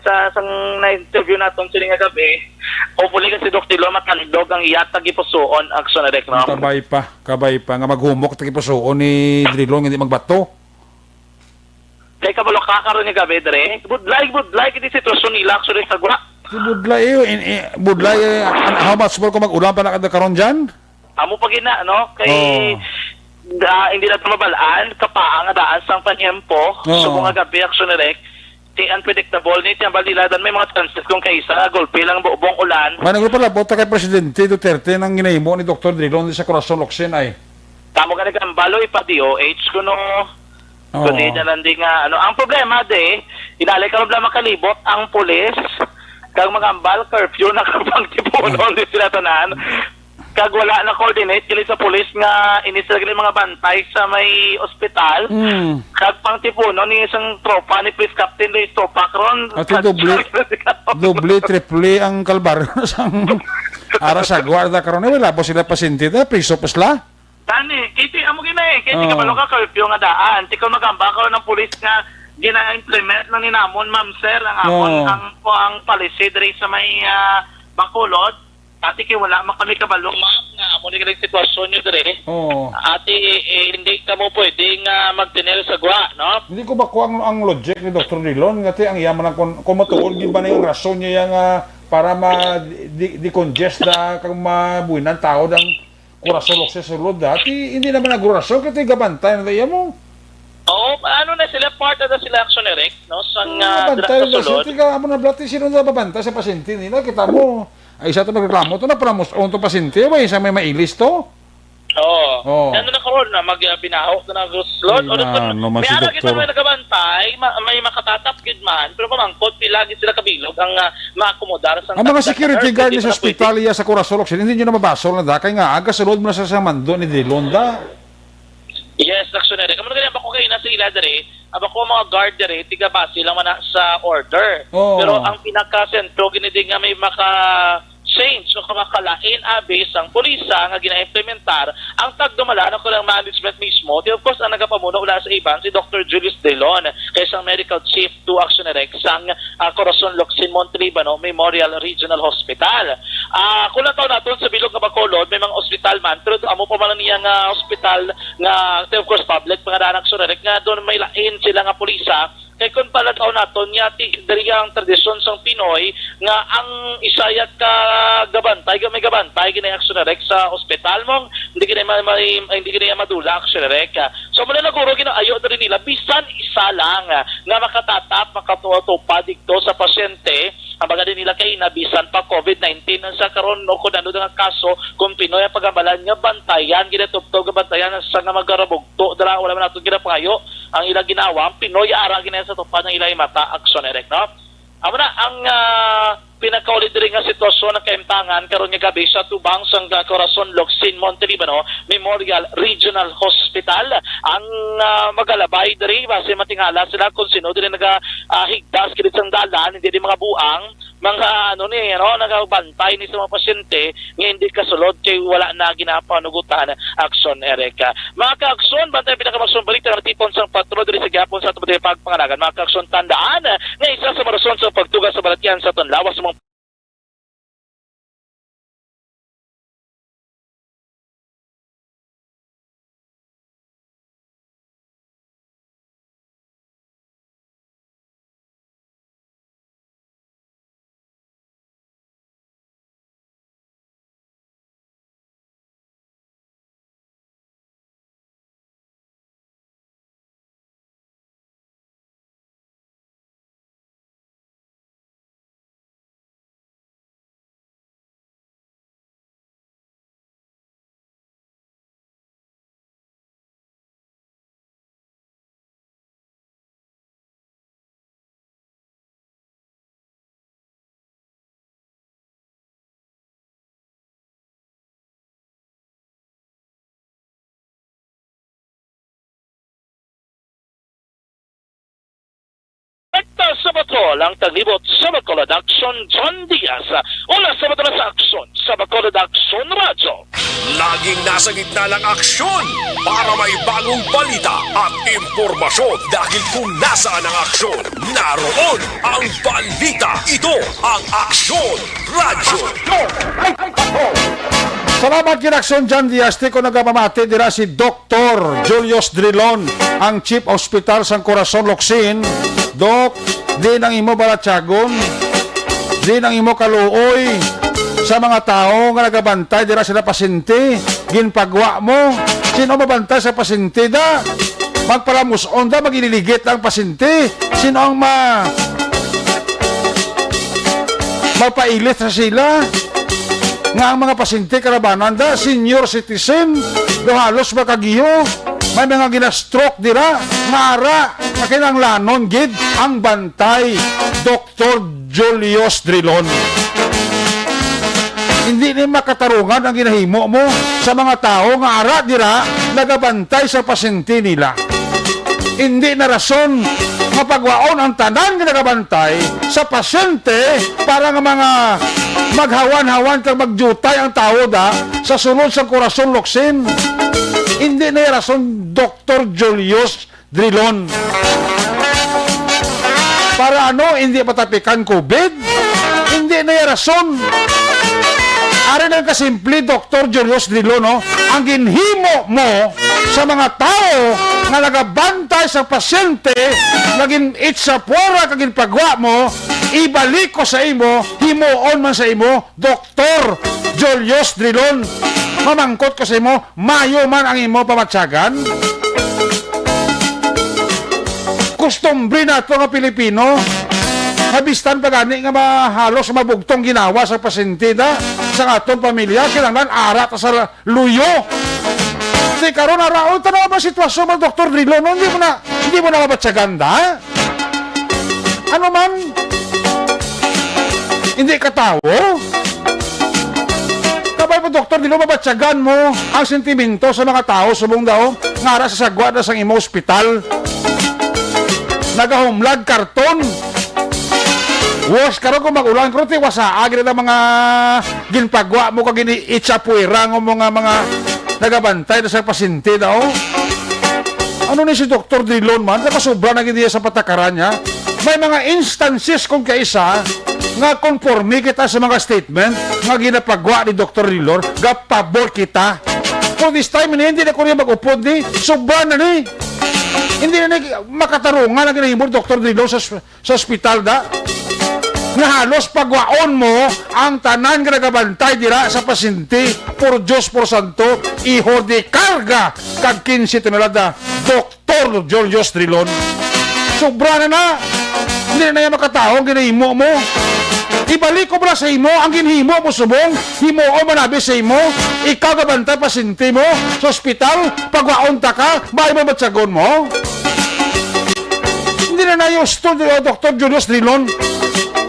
na-interview natin sila nga gabi, hopefully kasi Doc Drilon matandog ang iyatag ipusuon action na no? Kabay pa, nga maghumok tagipusuon ni Drilon, hindi magbato. Kaya kabalo kakaroon niya gabi, dre, budlay, iti sitwasyon nila actually sa gura. Si Budlay, how much more ko mag-ulan pa na karon dyan? Amo pa gina, no? Kay hindi na tumabalaan, kapaang daan sang panyempo, so mga gabi action direct, di unpredictable ni tiyang baliladan may mga chances kung kaisa golpe lang buong ulan. Manang ko pala bota kay Presidente Duterte nang ginahimo ni Dr. Drilon sa Corazon Locsin ay. Tamo ka nagambalo ipa-DOH kuno. Kundi na lang di nga ang problema de, inalay ka problema kalibot ang pulis kag magambal curfew na kapag tipunon di sila tanan. Kag wala na coordinate kili sa pulis nga inisag mga bantay sa may ospital. Kag pang tipuno ni isang tropa ni Police Captain Ray Topacron. At doble, triple ang kalbaryo sang ara sa guarda karon wala po sila pasyente da piso pasla. Tani, kiti amo gina kiti kabalo ka curfew nga daan. Tikon magamba ka ng pulis nga gina-implement na ninamon ma'am sir ang amon ang policy diri sa may Bacolod. Ati kay wala man kami kabalo nga amo ni kay sitwasyon niyo dire. Ati hindi ka mo pwede nga magtinel sa gwa, no? Hindi ko makuha ang logic ni Dr. Drilon ngati ang yaman kung matuod gyud ba na yung rason niya nga para ma-decongest na kang mabuhinan tao ng Corazon Locsin sulod dati hindi naman nagurason kasi gabantay na mo. Ano na sila part na sila action direct, no? Sang bantay na sulod. Tika amo na blati sino na babantay sa pasyente nila kita mo. Ay isa ito magreklamo ito na para on to pasyente ba isa may mailis to? Ano na karon na magbinaho na nagslot o may ara kita may nagabantay may makatatap gid man pero pamangkot lagi sila kabilog ang maakomodar sa mga security guard ni sa ospital sa Corazon Locsin hindi niyo na mabasol na dakay nga aga sulod mo na sa mando ni Drilon da. Yes, aksiyonere. Kamu ganyan ba ko kayo nasa ila dere, aba ko mga guard dere, tiga base lang man sa order. Pero ang pinaka-sentro ginidi nga may change o kamakalain base ang pulisa nga gina-implementar ang tagdumala ko ng management mismo. Of course, ang nagapamuno ula sa iban si Dr. Julius Delon kaysang medical chief to Action Direct sang Corazon Locsin Montelibano Memorial Regional Hospital. Kung taon natin sa bilog nga Bacolod, may mga hospital man, pero amo pa man niya nga hospital nga of course public pangalan Action Direct nga doon may lain sila nga pulisa. Kaya kung pala taon natin, dari ang tradisyon sa Pinoy nga ang isayat ka gabantay, may gabantay, ginay action direct sa ospital mong, hindi ginay madula action direct. So mula naguro ginaayo na rin nila, bisan isa lang nga makatatap, makatuwa-tupa dito sa pasyente, ang baga din nila kay nabisan pa COVID-19 sa karon o kung ano nga kaso, kung Pinoy ang pagabalan nga bantayan, ginatuptog bantayan sa nga magarabugto, dala wala man natin ginapangayo, ang ilang ginawa, ang Pinoy ara ginaya sa tupad ng ilay mata action direct, no? Amo na ang pinakaulit rin nga sitwasyon ng kaimtangan karon nga gabi sa tubang sang Corazon Locsin Montelibano Memorial Regional Hospital ang magalabay diri base matingala sila kung sino diri higdas kini sang dalan hindi di mga buang mga nagabantay ni sa mga pasyente nga hindi kasulod kay wala na ginapanugutan action Erika. Mga ka-aksyon bantay pinakamasyon balik na tipon sang patrol diri sa gihapon sa tubod pagpanganagan. Mga ka-aksyon tandaan nga isa sa marason sa pagtugas sa balatian sa Tonlawas sa patrol ang taglibot sa Bacolod Action John Diaz. Una sa patrol sa aksyon sa Bacolod Action Radyo. Laging nasa gitna ng aksyon para may bagong balita at impormasyon dahil kung nasaan ang aksyon, naroon ang balita. Ito ang Aksyon Radyo. Salamat kinaksyon John Diaz. Di ko nagpamati dira si Dr. Julius Drilon, ang Chief Hospital sang Corazon Locsin. Dok, di nang imo balatsagon, di nang imo kaluoy sa mga tao nga nagabantay dira sila pasyente. Ginpagwa mo, sino mabantay sa pasyente da? Magpalamuson da, magililigit ang pasyente. Sino ang mapailit sa sila? Nga ang mga pasyente karabanan da, senior citizen, do halos makagiyo, may mga ginastroke dira, ngara, makinang lanon gid ang bantay, Dr. Julius Drilon. Hindi ni makatarungan ang ginahimo mo sa mga tao nga ara dira nagabantay sa pasyente nila. Hindi na rason mapagwaon ang tanan nga nagabantay sa pasyente para nga mga maghawan-hawan kang magjutay ang tao da sa sunod sa Corazon Locsin. Hindi na rason Dr. Julius Drilon. Para ano, hindi patapikan COVID? Hindi na rason. Ari lang kasimple, Dr. Julius Drilon, no? Ang ginhimo mo sa mga tao nga nagabantay sa pasyente, naging itsa puwara kagin pagwa mo, ibalik ko sa imo, himuon man sa imo, Dr. Julius Drilon. Mamangkot ko sa imo, mayo man ang imo pamatsagan. Kustombre na ito nga Pilipino, habistan pa gani nga halos mabugtong ginawa sa pasyente da sa atong pamilya, kinanglan arat sa luyo. Di karon araon tanaw ba sitwasyon mo Dr. Drilon, no? Hindi mo na mabatsagan da? Ano man? Hindi ka tao? Kabay po Dr. Drilon, mabatsagan mo ang sentimento sa mga tao subong daw ngara sa sagwa na sang imo ospital. Nagahumlag karton. Was karon kung mag-ulan karo ti wasa agri na mga ginpagwa mo kag itsapuira ng mga nagabantay na sa pasyente daw. Ano ni si Dr. Drilon man, nakasubra na gid sa patakaran niya. May mga instances kung kaisa nga konforme kita sa mga statement nga ginapagwa ni Dr. Drilon, gapabor kita. For this time hindi na ko rin mag-upod ni, subra na ni. Hindi na makatarungan ang ginahimod Dr. Drilon sa ospital da. Nga halos pagwaon mo ang tanan nga nagabantay dira sa pasyente por Diyos por Santo iho de karga kag 15 tonelada Dr. Julius Drilon. Sobra na hindi na yan makataong ginahimo mo. Ibalik ko ba sa imo ang ginhimo mo subong himo o manabi sa imo ikaw gabantay pasyente mo sa ospital pagwaon ta ka may mabatsagon mo. Hindi na yung studio Dr. Julius Drilon.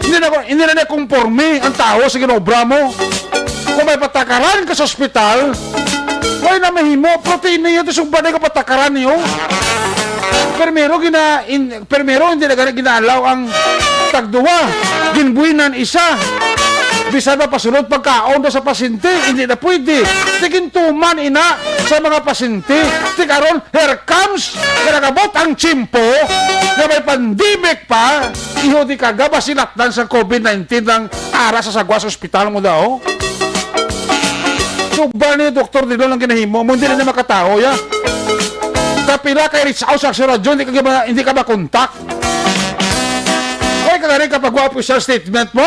Hindi na konforme ang tao sa ginobra mo. Kung may patakaran ka sa ospital, wala na mahimo, protein na yun, ito sumbanay ka patakaran niyo. Permero hindi na ginalaw ang tagduwa, ginbuinan isa. Bisan pa pasunod pagkaon sa pasyente, hindi na pwede. Tigintuman ina sa mga pasyente. Tikaron, here comes, kanagabot ang chimpo, na may pandemic pa, iho di kagaba sinakdan sa COVID-19 ng ara sa sagwa sa ospital mo daw. So ba ni Dr. Drilon ang ginahimo mo, hindi na niya makatao, ya? Kapila kay reach out sa radyo, hindi ka makontak. Kaya ka rin kapag official statement mo,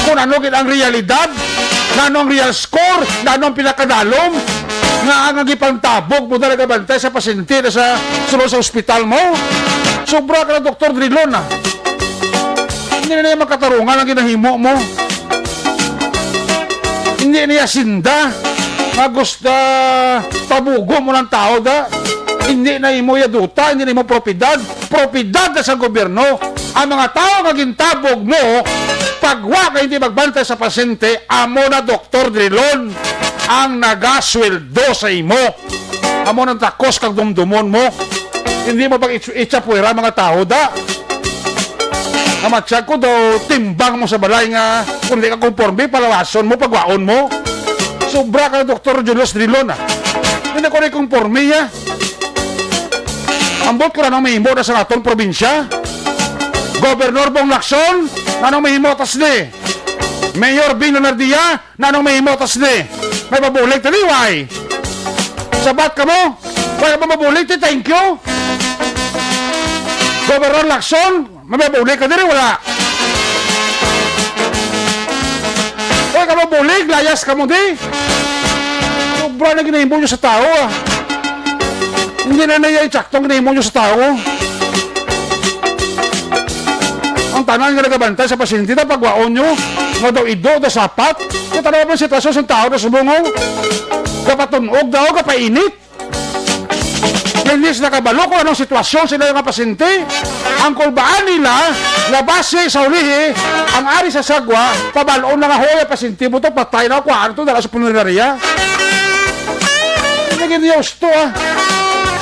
kung ano ang realidad, na ano ang real score, na ano ang pinakadalom, nga ang ipangtabog mo na nagabantay sa pasyente na sa sunod sa ospital mo. Sobra ka na Dr. Drilon na. Hindi na niya makatarungan ang ginahimo mo. Hindi niya sinda, nga gusto tabugo mo ng tao da. Hindi na imo yaduta, hindi na imo propidad na sa gobyerno. Ang mga tao nga gintabog mo, pagwa ka hindi magbantay sa pasyente, amo na Dr. Drilon ang nagasweldo sa imo. Amo nang takos kag dumdumon mo. Hindi mo pag itsapuira mga tao da. Ang matsyag ko daw, timbang mo sa balay nga, kung di ka conforme, palawason mo, pagwaon mo. Sobra ka, Dr. Julius Drilon, Hindi ko rin conforme, Ambot ko na nang mahimo na sa atong probinsya. Gobernador Bong Lacson, na nang mahimo tas di. Mayor Bing Leonardia, na nang mahimo tas di. May pabulig taliway. Sabat ka mo? Wala ba mabulig? Thank you. Gobernador Lacson, may pabulig ka din, wala. Wala ka mabulig, layas ka mo di. Sobra na ginahimo nyo sa tao, Hindi na naiya itsaktong ginahimo nyo sa tao. Ang tanan nga nagabantay sa pasyente na pagwaon nyo, nga daw ido, daw sapat. Kung tanaw ba sitwasyon sa tao na subungaw, kapatunog daw, kapainit. Hindi sila kabalo kung anong sitwasyon sila yung pasyente. Ang kulbaan nila, na base sa ulihi, ang ari sa sagwa, pabaloon na nga hoy, pasyente mo to, patay na ako, ano to, dala sa punerarya. Hindi niya gusto,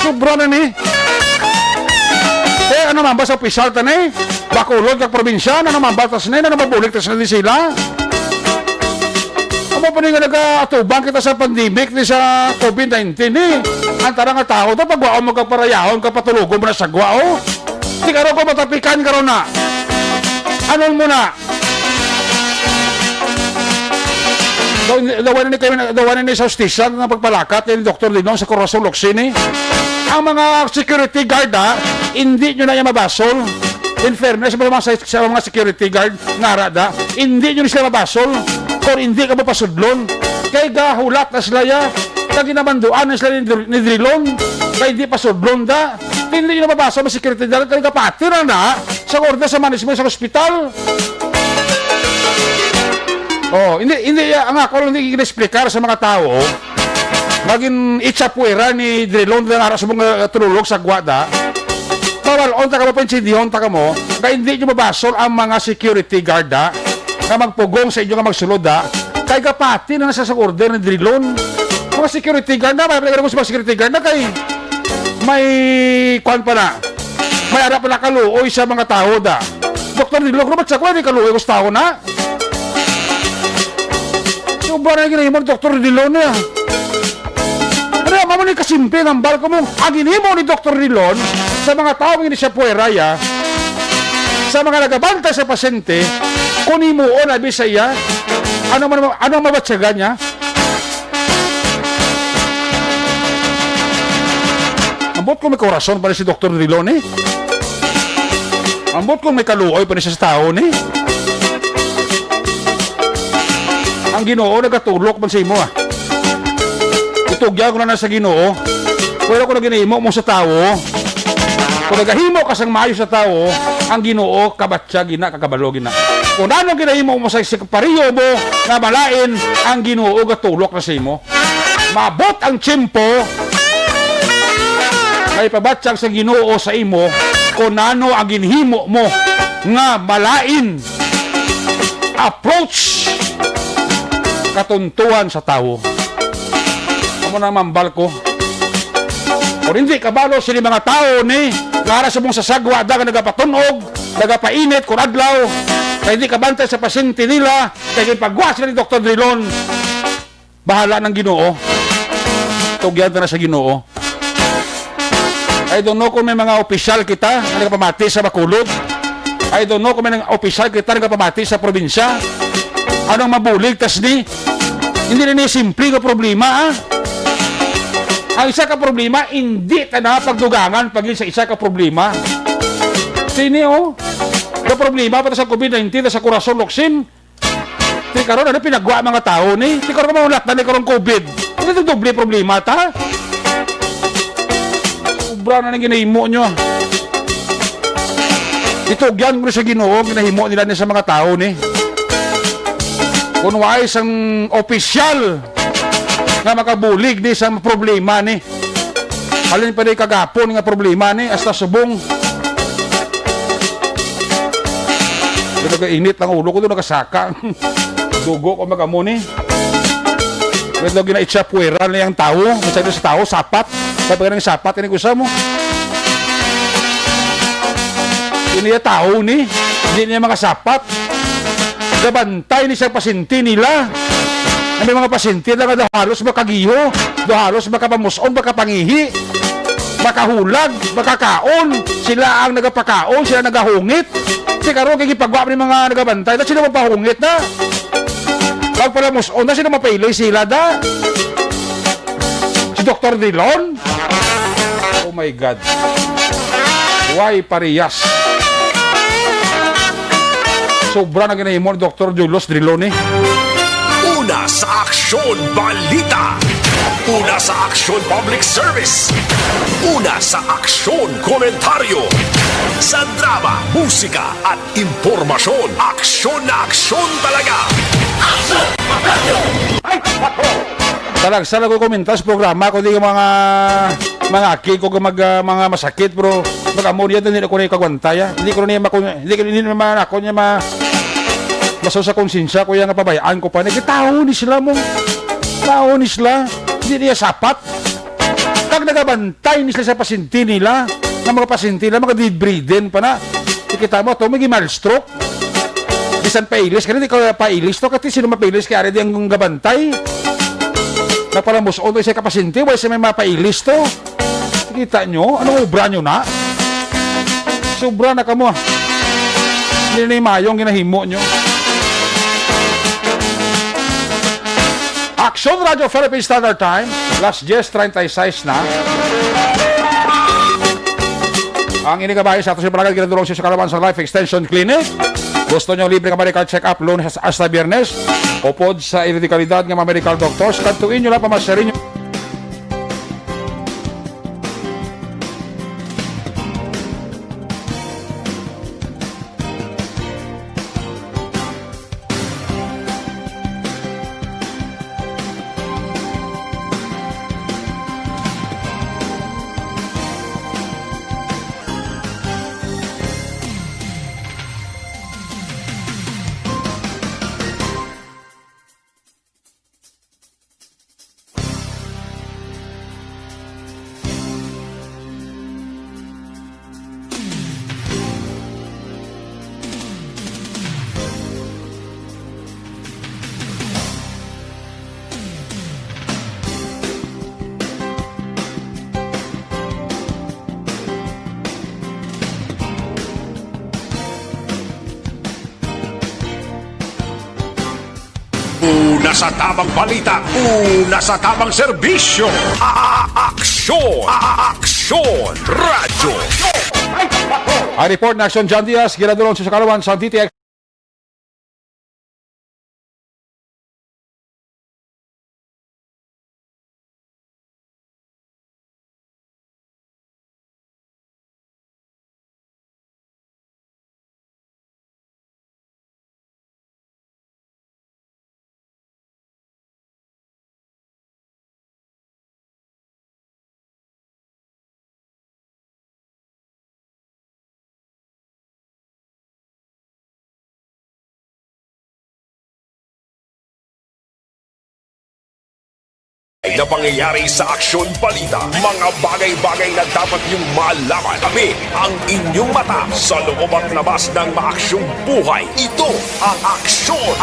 Sobra na ni. Ano man ba sa opisyal ta ni? Bakulod kag probinsya, ano man ba tas ni? Ano mabulig tas na di sila? Ano pa nga nag-atubang kita sa pandemic ni sa COVID-19 Ang tarang nga tao to, pagwaon mo kag parayahon, kapatulugon mo na sagwa, Di ka rin ko matapikan ka rin na. Anon mo na? Dawanan ni sa hostisya na pagpalakat ni Dr. Linong sa Corazon Locsini. Ang mga security guard, hindi nyo na yan mabasol. In fairness, sa mga security guard, narada, hindi nyo na sila mabasol. Kung hindi ka mapasudlon. Kaya gahulat na sila ya. Kaya ginabanduan na sila ni Drilon. Kaya hindi pasudlon da. Hindi nyo na mabasol ng security guard. Kaya kapati na sa order sa management sa hospital. Hindi ang ako hindi i-explicar sa mga tao. Maging itsapuera ni Drilon na naras mong tululog sa gwada. Bawal, onta ka mo pinsidihon ta ka mo, kaya hindi nyo mabasol ang mga security guard na magpugong sa inyo nga magsulod kaya kapati na nasa sa order ni Drilon. Mga security guard na, may mo sa mga security guard na kay may kwan pa na. May arap na kaluoy sa mga tao Dr. Drilon, rumat sa kwa, hindi kaluoy ko sa tao na. Yung ba na ginahimon Dr. Drilon Ano, mamo ni kasimple ng balko mo. Ang ginimo ni Dr. Drilon sa mga taong hindi siya puweraya, sa mga nagabantay sa pasyente, kung imuon na bisaya, ano mabatsaga niya? Ambot ko may korason pa rin si Dr. Drilon Ambot ko may kaluoy pa rin siya sa tao Ang Ginoo nagatulok man sa imo Itugya ko na sa Ginoo. Pero kung naginahimo mo sa tao, kung nagahimo ka sang maayo sa tao, ang Ginoo kabatya gina kakabalo gina. Kung ano ginahimo mo sa pariyo mo na malain, ang Ginoo gatulok na sa imo. Mabot ang tiyempo ay pabatyag sa Ginoo sa imo kung ano ang ginhimo mo nga malain approach katuntuan sa tao. Amo na mambal ko. O hindi kabalo sila mga tao para sa mong sasagwa nga nagapatunog, nagapainit kung adlaw, kaya hindi kabantay sa pasyente nila, kaya ipagwa sila ni Dr. Drilon. Bahala ng Ginoo. Tugyan na sa Ginoo. I don't know kung may mga opisyal kita na nagapamati sa Bacolod. I don't know kung may mga opisyal kita na nagapamati sa probinsya. Anong mabulig tas ni? Hindi na niya simple na problema Ang isa ka problema, hindi ta na pagdugangan pag sa isa ka problema. Sini ka problema pa sa COVID-19 sa Corazon Locsin. Di karon ano pinagwa mga tao ni? Di karon maulat na ni karon COVID. Hindi ito doble problema ta. Sobra na nang ginahimo nyo. Itugyan ko sa Ginoo, ginahimo nila sa mga tao ni. Kung wais ang opisyal nga makabulig ni sa problema ni. Halin pa rin kagapon nga problema ni hasta subong. Nagainit ang ulo ko doon, nakasaka. Dugo ko magamo ni. Kaya gina-itsapuera na yung tao. Masyado sa tao, sapat. Kapag ng sapat, ini gusto mo. Hindi niya tao ni. Hindi niya mga sapat. Nabantay ni sa pasinti nila. Na may mga pasinti na kada halos makagiho. Halos makapamuson, makapangihi. Makahulag, makakaon. Sila ang nagapakaon, sila nagahungit. Kasi karoon kikipagwa ni mga nagabantay na sila mapahungit na. Pag pala muson na sila mapilay sila da. Si Dr. Dillon. Oh my God. Why parehas? Sobra na ginahimo ni Dr. Julius Dillon eh. Una sa Aksyon Balita. Una sa Aksyon Public Service. Una sa Aksyon Komentaryo. Sa drama, musika at impormasyon. Aksyon na aksyon talaga. Talagsa na ko komentar sa programa ko di ka mga aki ko mga masakit bro. Mag-amorya din ako na ikagwantaya. Hindi ko naman ako niya maso sa konsensya ko yung napabayaan ko pa. Nagkataon ni sila mong taon ni sila. Hindi niya sapat. Kag nagabantay ni sila sa pasinti nila. Ng mga pasinti nila, mga dead-breeden pa na. Ikita mo, ito may malstroke. Bisan pailis, kaya hindi ka pailis to. Kasi sino mapailis kaya rin yung gabantay. Napalamuson to sa kapasinti. Wala siya may mapailis to. Kita nyo? Anong ubra nyo na? Sobra na ka mo. Hindi na yung mayong ginahimo nyo. Aksyon Radio Philippine Standard Time. Last 10:36 na. Ang inigabay sa ato si Barangay ginadulong siya sa Kalaban sa Life Extension Clinic. Gusto nyo libre ka medical check-up lunes hasta biyernes. Upod sa iridikalidad ng mga medical doctors. Kantuin nyo lang pamasarin nyo. Una sa tamang balita, una sa tamang serbisyo. Aksyon! Aksyon! Radyo! Ang report na Aksyon John Diaz, ginadulong siya sa Kalaban sa DTX. Na pangyayari sa Aksyon Balita, mga bagay-bagay na dapat niyong malaman. Kami ang inyong mata sa loob at labas ng maaksyong buhay. Ito ang Aksyon!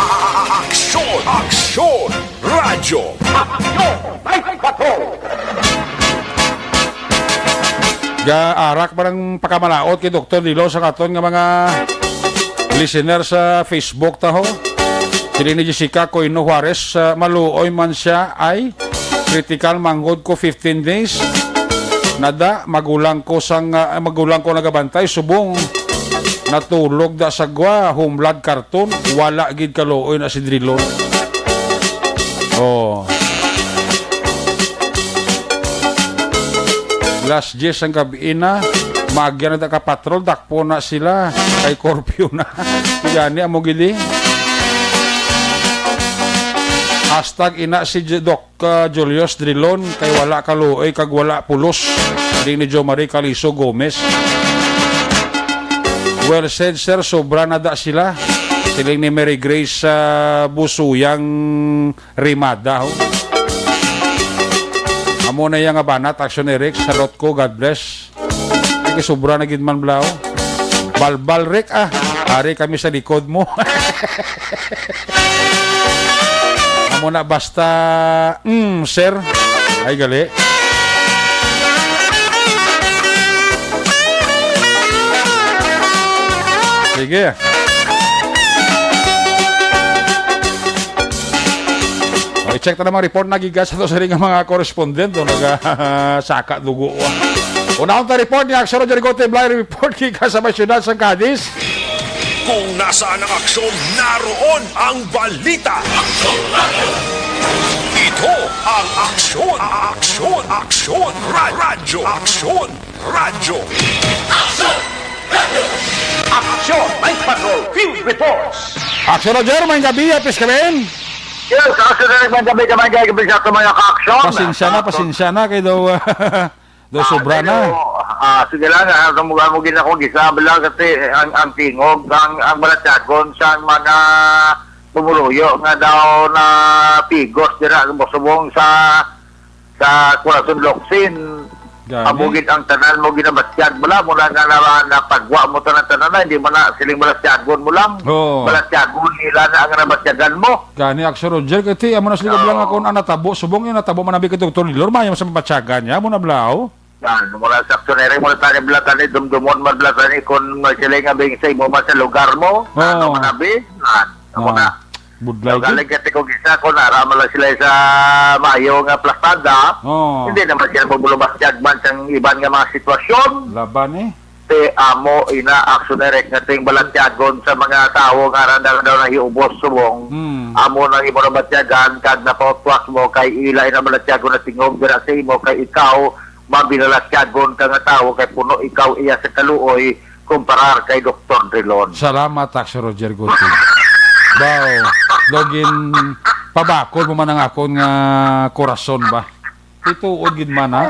Aksyon! Aksyon! Radyo! Aksyon! Night Patrol! Gaarak parang pakamalaot kay Dr. Dilo sa katon nga mga listener sa Facebook taho. Sili ni Jessica Coino Juarez, maluoy man siya ay critical manggod ko 15 days. Nada magulang ko nagabantay subong natulog da sagwa humlad karton wala gid kaluoy na si Drilon. Oh. Last 10 ang gabi na magyan na ka patrol dakpo na sila kay curfew na. Yani amo gidi. Hashtag ina si Doc Julius Drilon kay wala kaluoy kag wala pulos. Ding ni Jo Marie Caliso Gomez. Well said sir, sobra na da sila. Siling ni Mary Grace Busuyang Rimada. Amo na yang abanat Action Eric, salot ko, God bless. Kay sobra na gid man blao. Balbal Rick Ari kami sa likod mo. Amo na basta sir. Ay gali. Sige. I-check na naman report na gigas sa rin ng mga korespondent o nagasaka dugo. Unahon ta report ni Aksyon Jerigote Blind report gigas sa may syudad sa Cadiz. Kung nasaan ang aksyon, naroon ang balita. Ito ang aksyon, radyo, radyo. Aksyon, Night Patrol, Field Reports. Aksyon Roger, may gabi, apis kami. Yes, aksyon na rin gabi sa mga ka-aksyon. Pasensya na kay daw sobra na. Sige lang, namugin ako gisabla kasi ang tingog, ang balatyagon sa mga tumuluyo nga daw na pigos dira subong sa Corazon Locsin. Abugid ang tanan mo ginabatyag mo lang mula nga napagwa mo tanan hindi mo na siling balatyagon mo lang. Balatyagon nila na ang nabatyagan mo. Gani Aksyon Roger kasi amo na sila lang ako na natabo subong yung natabo manabi ka Dr. Nilor mayo sa mapatyagan niya mo na blaw. Yan, mula sa aksyonereng mo na tayo blatan dumdumon mablatan kung sila nga bing sa imo sa lugar mo. Ano manabi? Ako na. Budlay. Galing kasi kung isa ko narama lang sila sa mayo nga plastada. Hindi naman sila magbulubas man sa iban nga mga sitwasyon. Laban Te amo ina aksyonerek nga ting balatyagon sa mga tao nga randa daw na hiubos subong. Amo nang imo na batyagan kag napautwas mo kay ilay na balatyagon na tingog dira sa imo kay ikaw mabilalatyagon ka nga tao kay puno ikaw iya sa kaluoy kumparar kay Dr. Drilon. Salamat Aksyon Roger Guti. Baw, login pabakol mo man ang akon nga korason ba? Ito gid man ha.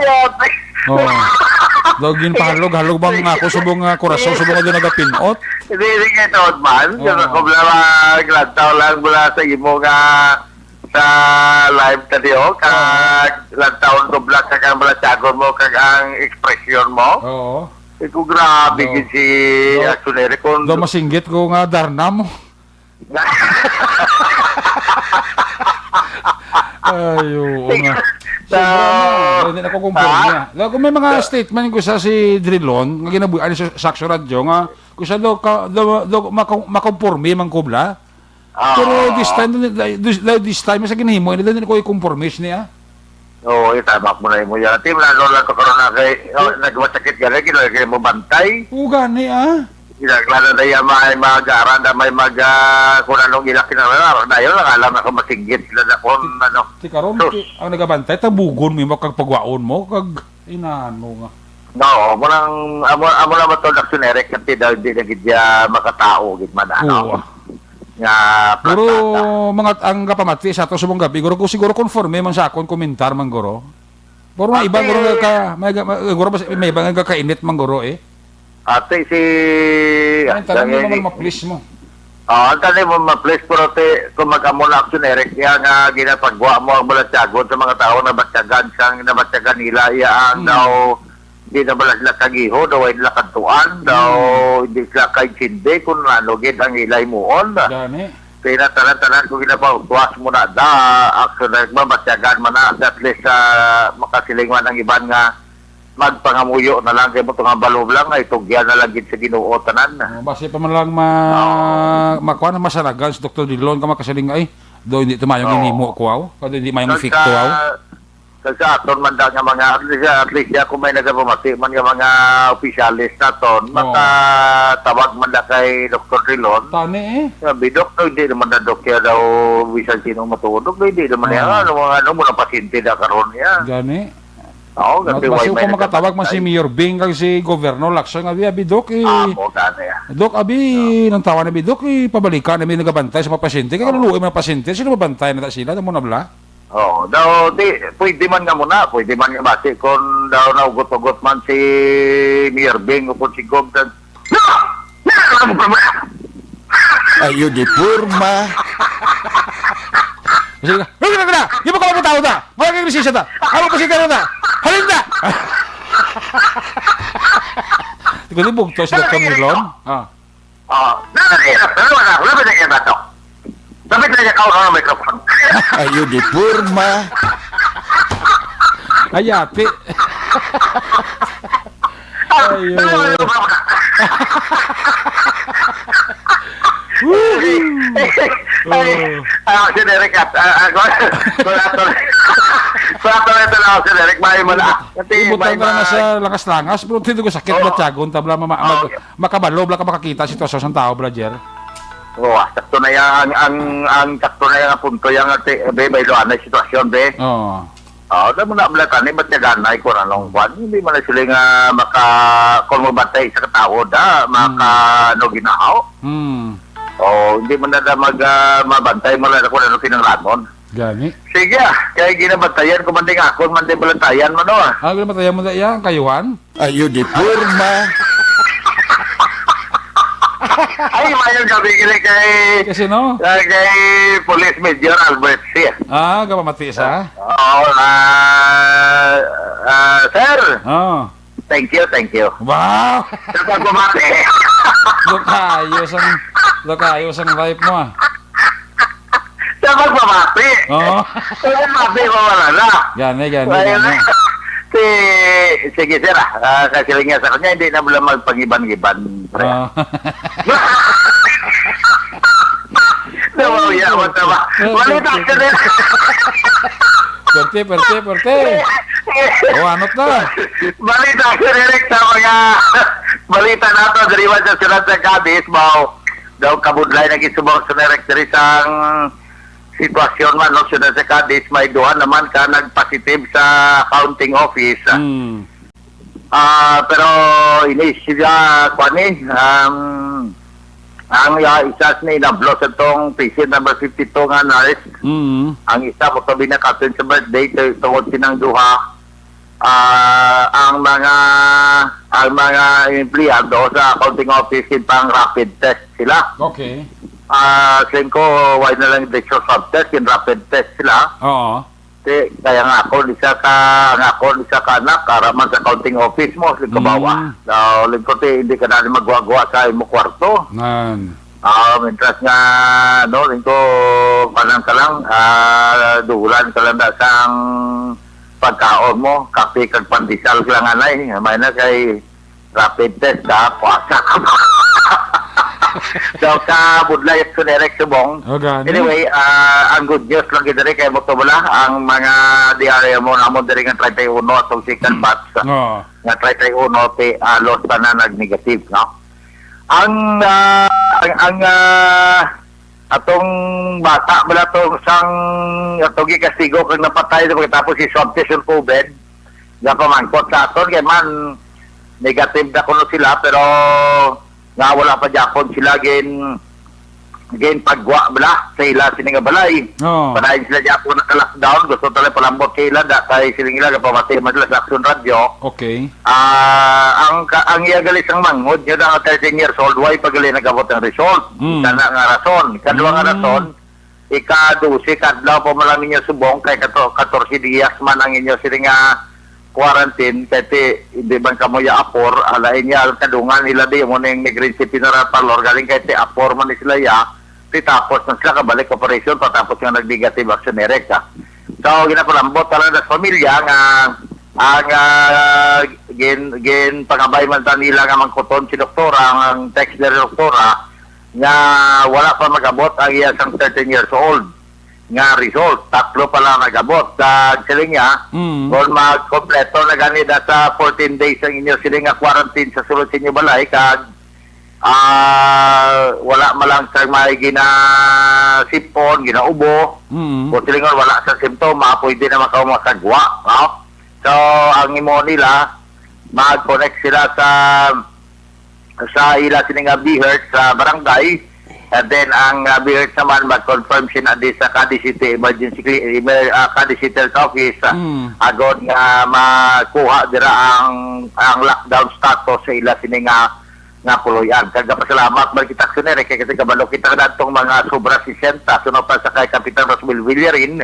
Login pahalog bang ako subong nga korason subong nga nagapinot. Hindi nga ito man, yung problema glantaw lang mula sa imo nga sa live tayo kag lantaon ko black kag ang balatyagon mo kag ang expression mo. Ito grabe gid si Aksyoner kon do masinggit ko nga darna mo. Ayo nga. Hindi na ko kumpirma niya. Kung may mga statement ko sa si Drilon, nga ginabuhi sa Aksyon Radio, nga kung sa makomporme man kubla. Pero this time, sa ginahimo, hindi ko i-conformish niya. Oo, itamak mo na mo yan. Team, lalo lang ko karoon na kay, nagmasakit ka rin, kinagay mo bantay. Oo, gani Lalo na yan, may mag-aran na may kung anong ilaki na nalang. Dahil lang alam ako masinggit sila na kung ano. Si Karon, ang nagabantay, tabugon mo kag pagwaon mo, kag inano nga. No, amo lang ito Aksyonerek kasi daw hindi na gidya makatao, gitman ano. Nga, pero mga ang kapamati sa ato subong gabi, guro ko siguro conforme man sa akon komentar man guro. Pero mga ibang guro ka, may ibang nga kainit man guro Ate si tanong mo ma-please mo. Ang tanong mo ma-please pero kung mag-amo na Aksyonerek yan nga ginapagwa mo ang balatyagon sa mga tao na batyagan sang nabatyagan nila yan daw hindi na ba sila kagiho daw ay nila kantuan daw hindi sila kaintindi kung ano gid ang ilay moon. Gani. Kaya tanan-tanan kung ginapagwas mo na Aksyonerek ba batyagan man na at least makasilingwan ang iban nga magpangamuyo na lang kay mo itong balob lang ay tugyan na lang gid sa Ginoo tanan. Base pa man lang makuha na masaragan sa Dr. Dillon ka makasaling ay do hindi tumayong inimo ko aw kada hindi mayong fikto aw. Sa aton man daw nga mga at least kung may nagapamati man nga mga opisyalis naton matatawag man da kay Dr. Dillon. Tani Sabi doktor hindi naman na doktor daw bisan sino matulog hindi naman ano mo na pasyente da karon niya. Gani. Oo, kasi basi ko makatawag man si Mayor Bing kag si Governor Lacson nga abi Dok Dok abi nang tawa na Dok pabalikan na may nagabantay sa mga pasyente kay kaluluoy mga pasyente sino mabantay na ta sila mo na bla. Oo, daw pwede man nga muna, pwede man nga basi kung daw naugot-ugot man si Mayor Bing o si Governor. Ayo di purma. Sige ka. Di mo ka maputaw ta. Wala kang lisensya ta. Ano pa si ta? Halin ta. Ikaw di bugto si Dr. Milon? Ah. Nakakirap. Lapit na kayo ba ito? Lapit na kayo ng microphone. Ayo di purma. Ayati. Ayun. Si Derek at Kulator ito na ako si Derek. Bahay mo na. Ibutan ka na sa lakas-langas. Pero hindi ko sakit na tiyagon. Tabla makabalo. Bla ka makakita sitwasyon ng tao, Bladyer. Oo, sakto na yan. Ang sakto na yan ang punto yan. Be, may doan na sitwasyon, be. Oo. Oo, dahil mo na ablatan, ba't naganay ko na nung kwan? Hindi mo na sila nga kung mabatay sa katao no ginahaw. Oo, hindi mo na mabantay mo na kung ano pinanglanon. Gani. Sige, kaya ginabantayan ko man din ako, man din balantayan mo no. Ginabantayan mo na yan, kayuhan? Ayo di purma. Ay, mayroon gabi kay... Kasi no? Kay Police Major Albert C. Gamamati sa? Oo, sir. Oo. Thank you. Wow! Sa pagmamati. Lokayos ang life mo Sa pagmamati. Oo. Sa pagmamati ko wala na. Gani. Sige sir, kasi lang nga sa kanya, hindi na mula magpag-iban-iban. Nawawaya mo na ba? Malita ka din. Perte. Anot na. Balita ka direct sa mga balita nato, diriwan sa sunod sa Cadiz, daw kabudlay na gisubang sa direct diri sang sitwasyon man, no, sunod sa Cadiz, may duha naman ka nag-positive sa counting office. Pero ini siya kwanin ang isa ni nablos itong patient number 52 nga nurse. Ang isa mo sabi na kapin sa birthday tungod sinang duha ang mga empleyado sa accounting office pang rapid test sila. Okay. Same ko, why na lang the swab test, yung rapid test sila. Oo. Kaya nga ako, isa ka anak, karaman sa accounting office mo, lingkabawa. Now, lingkote, hindi ka na magwagawa sa imo kwarto. Mientras nga, no, lingko, panang ka lang, dulan ka lang sang pagkaon mo, kape kag pandesal ka lang anay, may na kay rapid test ka, puasa ka ba? So, sa budlay at sunerek subong. Anyway, ang good news lang gina rin kay Motobala, ang mga diarya mo namon din nga 31 atong second batch. Nga 31 alos pa na nag-negative, no? Ang atong bata bala to sang atong gikastigo kag napatay tapos si swab test yung COVID. Nga pamangkot sa aton kay man negative na kuno sila pero nga wala pa Japon sila gen pagwa bala sa ila sininga balay. Panahin sila Japon naka-lockdown, gusto talaga palambot sila datay siling ila kapamati madala sa Action Radio. Okay. Ang iyagalis ang mangod yun ang 13 years old why pagali nagabot ng result. Kana nga rason. Kadua nga rason, ika-12 kadlaw pa man lang ninyo subong kay 14 días man ang inyo sininga quarantine kasi hindi man kamoya apor alain niya kadungan nila di mo ning migrancy pinara palor galing kay ti apor man sila ya tapos man sila kabalik operation patapos nga nag-negative action direct. So ginapalambot talaga sa pamilya nga ang gen pagabay man ta nila nga mangkuton si doktora ang text ni doktora nga wala pa magabot ang iya sang 13 years old nga result, tatlo pala nagabot sa sila niya, kung mag-kompleto na ganida sa 14 days ang inyo sila nga quarantine sa sulod sa inyo balay, kag wala malang sa may ginasipon, ginaubo, kung sila nga wala sa simptoma, pwede na makamasagwa, no? So, ang imo nila, mag-connect sila sa ila sila nga BHERT sa barangay. And then, ang BHERT naman, mag-confirm siya na sa Cadiz City Emergency Cadiz City Health Office agad nga makuha dira ang lockdown status sa ila sini nga puloyan. Kagapasalamat kita aksyoner kay kasi kabalo kita kadtong mga sobra 60 sunod pa sa kay Kapitan Rosmel Villarin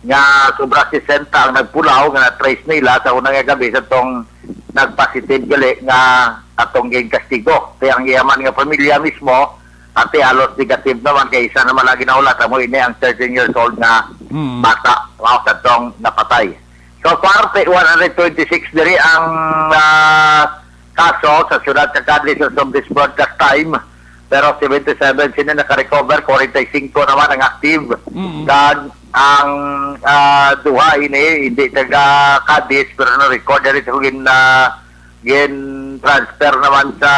nga sobra 60 ang nagpulaw nga na trace nila sa unang gabi sa tong nagpositive gali nga atong gig kastigo. Kaya ang iyaman nga pamilya mismo, ate halos negative naman kay isa naman lagi naulat mo ini ang 13 years old nga bata wow sa tong napatay. So far 126 diri ang kaso sa siyudad sa Cadiz as of this broadcast time, pero 77 sila naka-recover, 45 naman ang active. Dan ang duha ini hindi taga Cadiz pero na-record dito gin transfer naman sa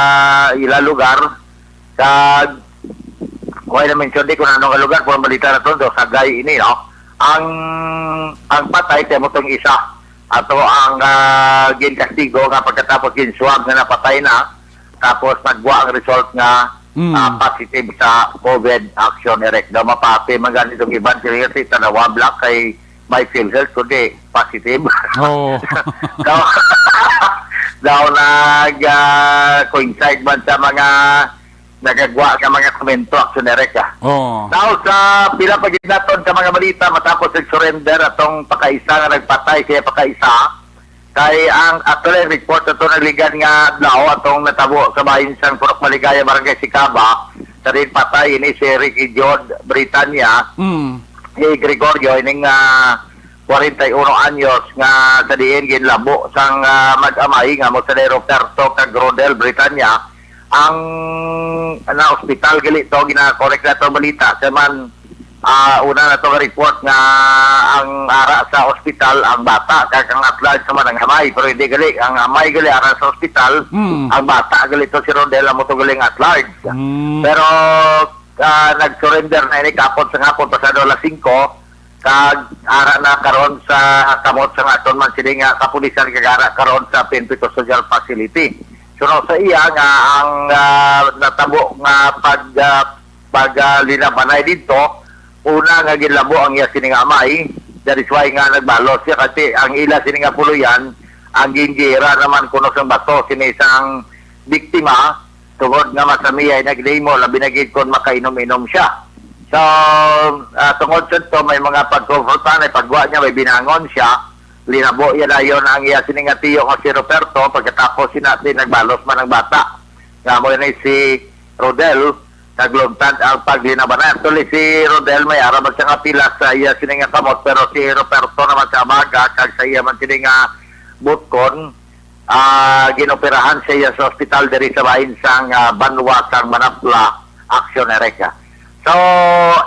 ila lugar. Kag wala na mention di kung anong lugar kung balita na to sa gay ini no. Ang patay temo tong isa ato ang gin kastigo nga pagkatapos gin swab na napatay na tapos nagwa ang result nga positive sa COVID action erect daw mapati man ganito itong iban kasi tanawa black kay my PhilHealth kundi positive. Oh. daw coincide man sa mga nagagwa ka mga komento action erect Oh. Now, sa pila paginaton sa mga balita matapos nag-surrender atong pakaisa nga nagpatay kaya pakaisa kay ang actual report ato nagligan nga adlaw atong natabo sa bahin sang Purok Maligaya Barangay Sicaba sa rin patay ini si Ricky John Britania si Gregorio ining 41 anyos nga sa diin ginlabo sang mag-amay nga mo sa Roberto Cagrodel Britania ang na ospital gali to gina-correct na to balita sa man una na to report nga ang ara sa ospital ang bata kag ang atlag sa man ang amay pero hindi gali ang amay gali ara sa ospital ang bata gali to si Rodel mo to gali at large pero nag-surrender na ini kapon sa hapon pasado alas 5 kag ara na karon sa kamot sa aton man sini nga kapulisan kag ara karon sa Pinpito Social Facility. So sa iya nga ang natabo nga paglinabanay dito una nga gilabo ang iya sining amay that is why nga nagbalos siya kasi ang ila sining puluyan ang gingira naman kuno sang bato sini isang biktima tungod nga masamiya naglimo labi na gid kon makainom-inom siya. So tungod sa to may mga pagkonfrontan ay pagwa niya may binangon siya linabo yan ayon ang iya sining tiyo nga si Roberto pagkatapos sinatin nagbalos man ang bata nga mo ni si Rodel naglumtad ang paglinabanan tuloy si Rodel may arabag siya nga pila sa iya sining kamot pero si Roberto naman sa amaga kag sa iya man sining butkon ginoperahan siya sa ospital diri sa bahin sang Banwa sang Manapla Action Ereka. So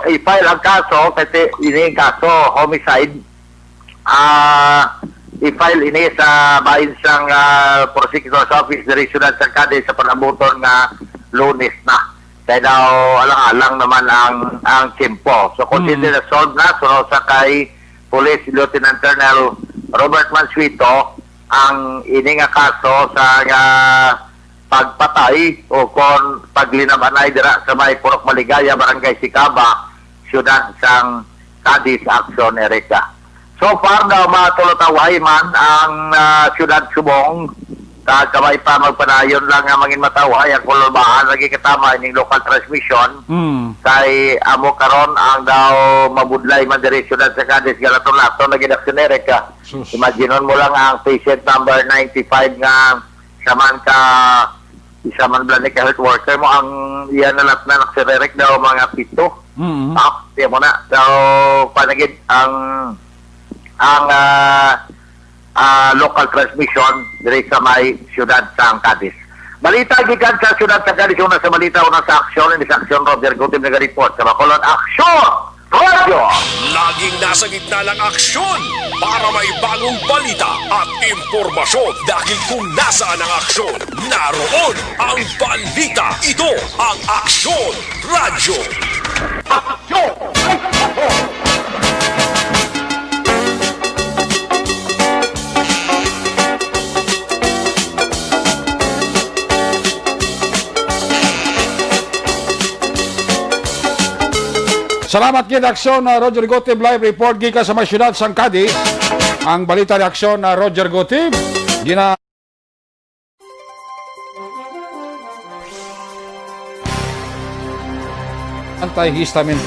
i-file ang kaso kasi ini kaso homicide i-file ini sa bahin sang prosecutor's office diri siyudad sa Cadiz sa panabuton nga Lunes na. Kaya daw alang-alang naman ang timpo. So consider solved na sunod sa kay Police Lieutenant Colonel Robert Mansuito ang ini nga kaso sa pagpatay o kon paglinabanay dira sa may Purok Maligaya Barangay Sicaba siyudad sang Cadiz Action Ereka. So far daw matulotaway man ang siyudad Subong kamay pa magpanayon lang nga mangin mataway ang kulubaan lagi katama ining local transmission kay amo karon ang daw mabudlay man diri siyudad sa Cadiz galaton-laton na ginaksyoner ka. Imaginon mo lang ang patient number 95 nga saman ka isa man blan ka health worker mo ang iyan na naksererek daw mga pito. Tiyan mo na. So panagid ang local transmission diri sa may siyudad sa Cadiz. Balita gikan sa siyudad sa Cadiz una sa balita una sa aksyon ni sa aksyon Roger Gutim nag-report sa Bacolod Aksyon Radio. Laging nasa gitna ng aksyon para may bagong balita at impormasyon dahil kung nasaan ang aksyon, naroon ang balita. Ito ang Aksyon Radio. Aksyon! Salamat kid aksyon na Roger Gotib live report gikan sa may siyudad sang Cadiz. Ang balita ni aksyon na Roger Gotib gina antihistamine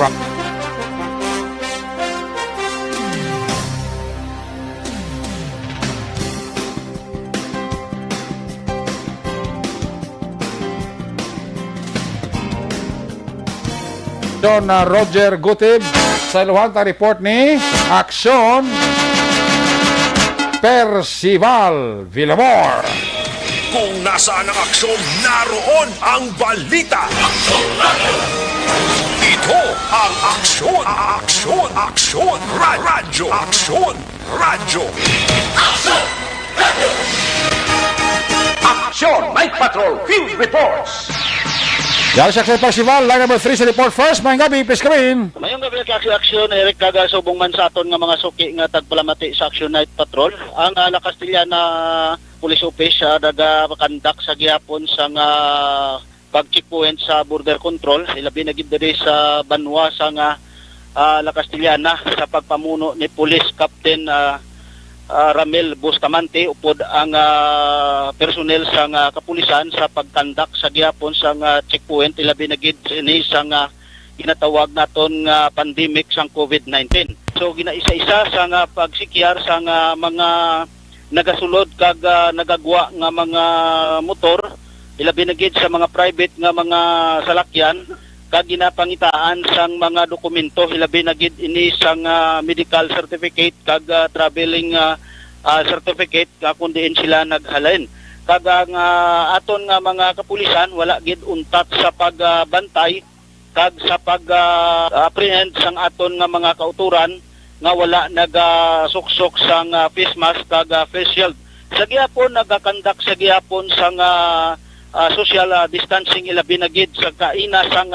Aksyon na Roger Gutib sa iluhang report ni Aksyon Percival Villamor. Kung nasaan ang aksyon, naroon ang balita. Ito ang aksyon, aksyon, aksyon, radyo, aksyon, radyo. Aksyon Night Patrol Field Reports. Yan sa Aksyon Percival, line number 3 sa report first. Mayong gabi, please come in. Mayong gabi ka aksyon, Eric Kaga, subong man sa aton nga mga suki nga tagpalamati sa Action Night Patrol. Ang La Castillana Police Office nagakandak sa gihapon sa nga pag-checkpoint sa border control. Ilabi na gid diri sa Banwa sa nga La Castillana sa pagpamuno ni Police Captain Ramel Bustamante upod ang personnel sa kapulisan sa pagkandak sa gihapon sa checkpoint ilabi na gid ini sa ginatawag naton nga pandemic sang COVID-19. So ginaisa-isa sa pagsikyar sa mga nagasulod kag nagagwa nga mga motor ilabi na gid sa mga private nga mga salakyan kag ginapangitaan sang mga dokumento hilabi na gid ini sang medical certificate kag traveling certificate kung diin sila naghalin kag ang aton nga mga kapulisan wala gid untat sa pagbantay kag sa pag-apprehend sang aton nga mga kauturan nga wala nagasuksok sang face mask kag face shield sa gihapon nagakandak sa gihapon sang social distancing ilabi na gid sa kaina sang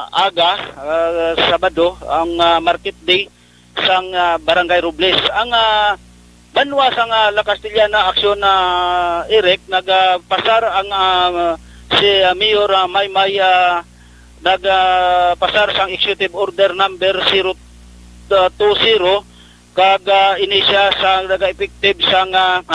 aga Sabado ang market day sang Barangay Robles. Ang Banwa sang La Castillana aksyon na Eric nagpasar ang si Mayor Maymay nagpasar sang executive order number 020 kag ini siya sa naga-effective sa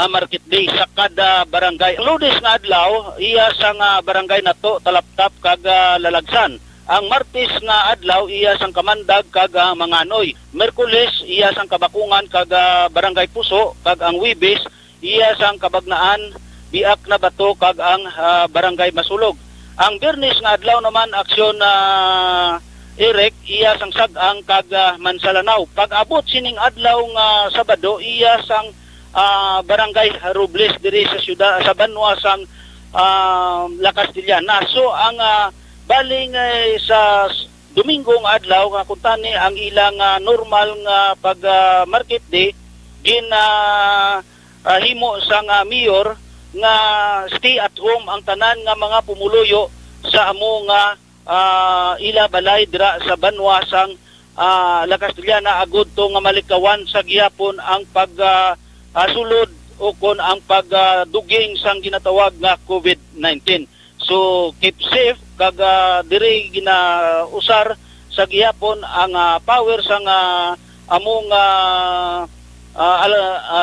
market day sa kada barangay. Lunes nga adlaw iya sa barangay nato Talaptap kag Lalagsan. Ang Martes nga adlaw iya sang Kamandag kag Manganoy. Merkules iya sang Kabakungan kag Barangay Puso kag ang Wibes iya sang Kabagnaan, Biak na Bato kag ang Barangay Masulog. Ang Biyernes nga adlaw naman aksyon na Eric iya sang Sagang kag Mansalanaw. Pag abot sining adlaw nga Sabado iya sang Barangay Robles diri sa syudad sa Banwa sang La Castillana. So ang baling sa Domingo nga adlaw nga kuntani ang ilang normal nga pag market day himo sang mayor nga stay at home ang tanan nga mga pumuluyo sa amo nga ila balay dira sa Banwa sang La Castillana agud to nga malikawan sa gihapon ang pag o kon ang pagduging sang ginatawag nga COVID-19. So keep safe kag diri ginausar sa gihapon ang power sang among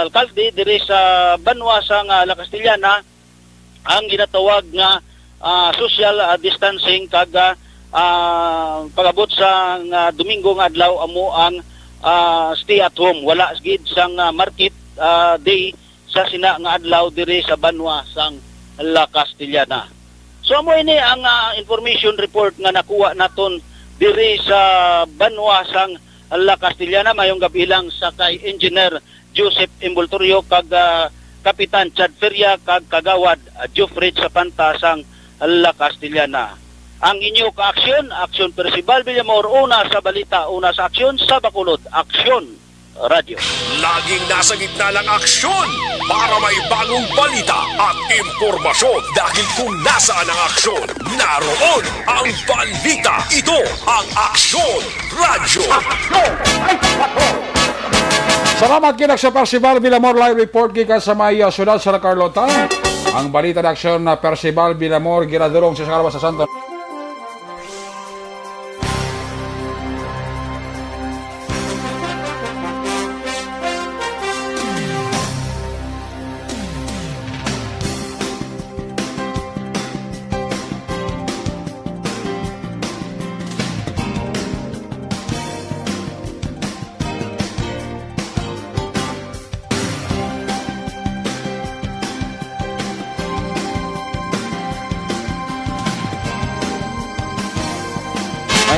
alkalde diri sa Banwa sang La Castillana ang ginatawag nga social distancing kag pagabot sa Domingo nga adlaw amo ang stay at home wala gid sang market day sa sina nga adlaw diri sa Banwa sang La Castillana. So amo ini ang information report nga nakuha naton diri sa Banwa sang La Castillana. Mayong gabi lang sa kay Engineer Joseph Embultorio kag Kapitan Chad Feria kag Kagawad Jofred Sapanta sang La Castillana. Ang inyo ka-aksyon, Aksyon Percival Villamor, una sa balita, una sa aksyon sa Bacolod, Aksyon Radio. Laging nasa gitna ng aksyon para may bagong balita at impormasyon. Dahil kung nasaan ang aksyon, naroon ang balita. Ito ang Aksyon Radio. Salamat kin Aksyon Percival Villamor live report gikan sa may syudad sa Carlota. Ang balita ng Aksyon na Percival Villamor ginadurong sa Sakarawa sa Santo.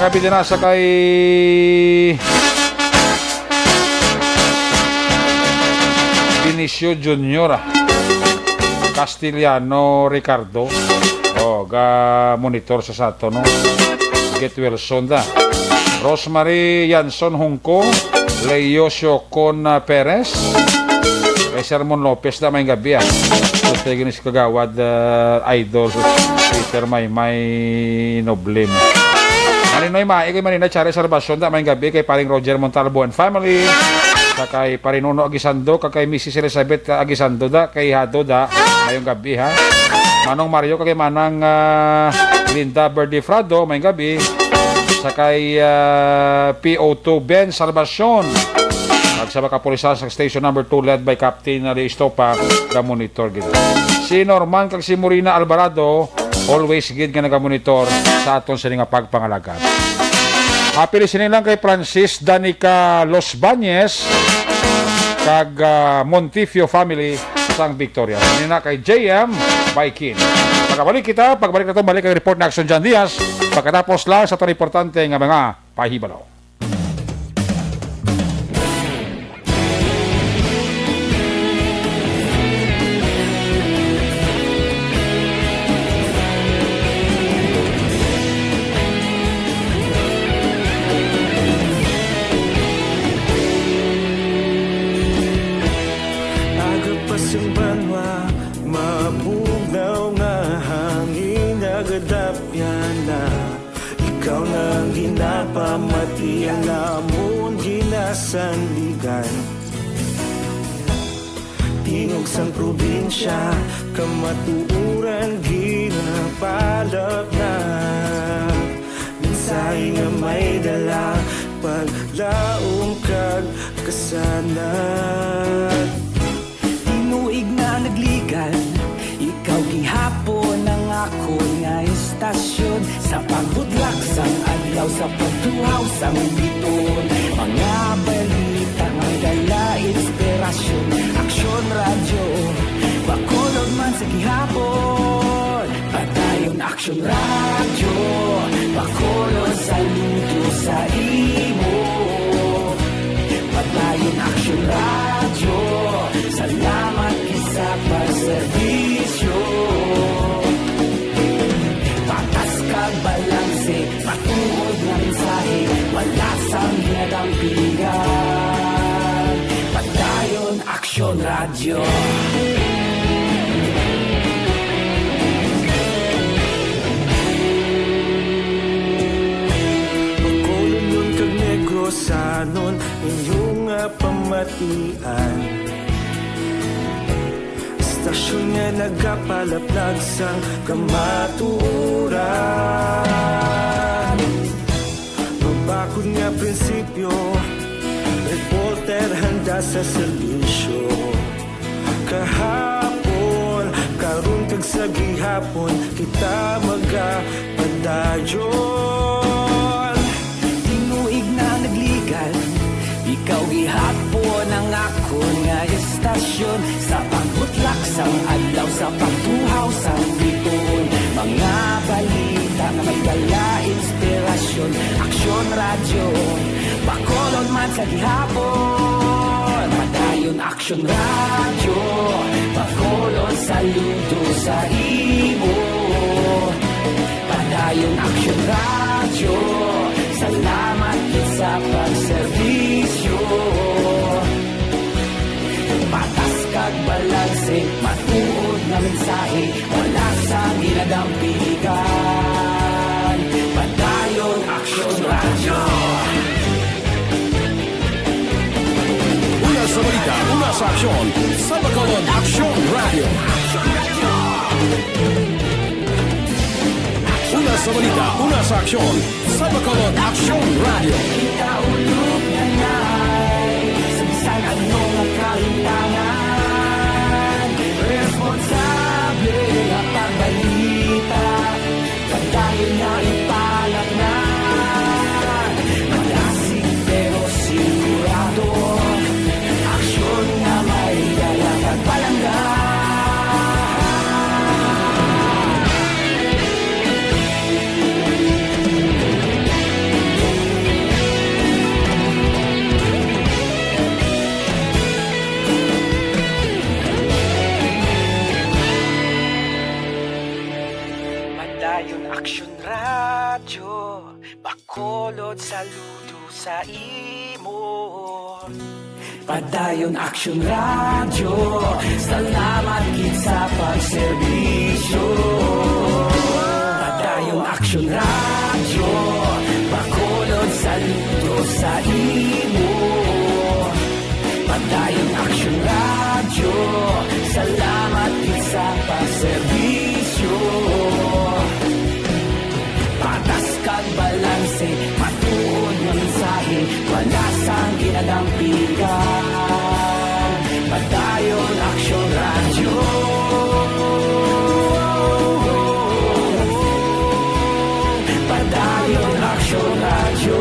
gabi din nasa kay Vinicio Junior Castellano Ricardo. Ga monitor sa sato no. Get Wilson da. Rosemary Yanson Hungko, Leosio Con Perez, kay Sermon Lopez da may gabi Gusto ginis kagawad idol Peter may Noblem. Maninoy maigay manina Chari Salvacion da may gabi kay paring Roger Montalvo and family. Kay Parinuno Agisando, kay Mrs. Elizabeth Agisando da, kay Hado da, ngayong gabi ha. Manong Mario, kay Manang Linda Berdifrado, may gabi. Sa kay PO2 Ben Salvacion. At sa kapulisan sa station number 2 led by Captain Ali Estopa, monitor gid. Si Norman kag si Morina Alvarado, always gid nga nagamonitor sa aton sa nga pagpangalaga. Happy listening lang kay Francis Danica Los Bañez kag Montifio family sang Victoria. Nina kay JM Baikin. Pagbalik na ito, balik ang report na Action John Diaz. Pagkatapos lang sa ito importante nga mga pahibalaw. Pamati alamon ginasandigan Tingog sang probinsya kamatuuran ginapalap na Minsay nga may dala paglaong kag kasanat Tinuig na nagligan ikaw gihapon ang ako nga istasyon Sa pagbudlak sang adlaw sa pagtuhaw sang biton Mga balita nga dala inspirasyon Aksyon radyo, bakolog man sa gihapon Padayon aksyon radyo, bakolog saludo sa imo Padayon aksyon radyo, salamat isa pagserbisyo Patas kag balanse, patuod na mensahe Wala sang hinadang pilihan Padayon Aksyon Radyo Pagkulong nun kag Negrosanon Inyong pamatian Stasyon nga nagapalaplag sang kamaturan Mabakod nga prinsipyo Reporter handa sa serbisyo Kahapon, karun kag sa gihapon Kita magapadayon Tinuig na nagligan Ikaw gihapon ang ako nga istasyon Sa pagbutlak sang adlaw Sa pagtuhaw sang biton Mga balita na may dala inspirasyon Aksyon radyo Bakolon man sa gihapon Padayon Aksyon radyo Bakolon saludo sa imo Padayon Aksyon radyo Salamat sa pagserbisyo Patas kag balanse Matuod na mensahe Wala sang hinadang pilihan Padayon Aksyon Radyo Una sa balita, una sa aksyon, sa Bacolod Aksyon Radio. Una sa balita, una sa aksyon, sa Bacolod Aksyon Radio. Ikaulog na na'y Sabisan anong kahintangan Responsable na pagbalita Pagdayon na ipalat na Malasig pero sigurado Aksyon na may dalang at palangga saludo sa imo. Padayon Action Radio, salamat gid sa pagserbisyo. Padayon Action Radio, bakolod saludo sa imo. Padayon Action Radio, salamat gid sa pagserbisyo. Patas kag balanse, matuod nga mensahe, wala sang ginadampigan. Padayon Action Radio. Padayon Action Radio.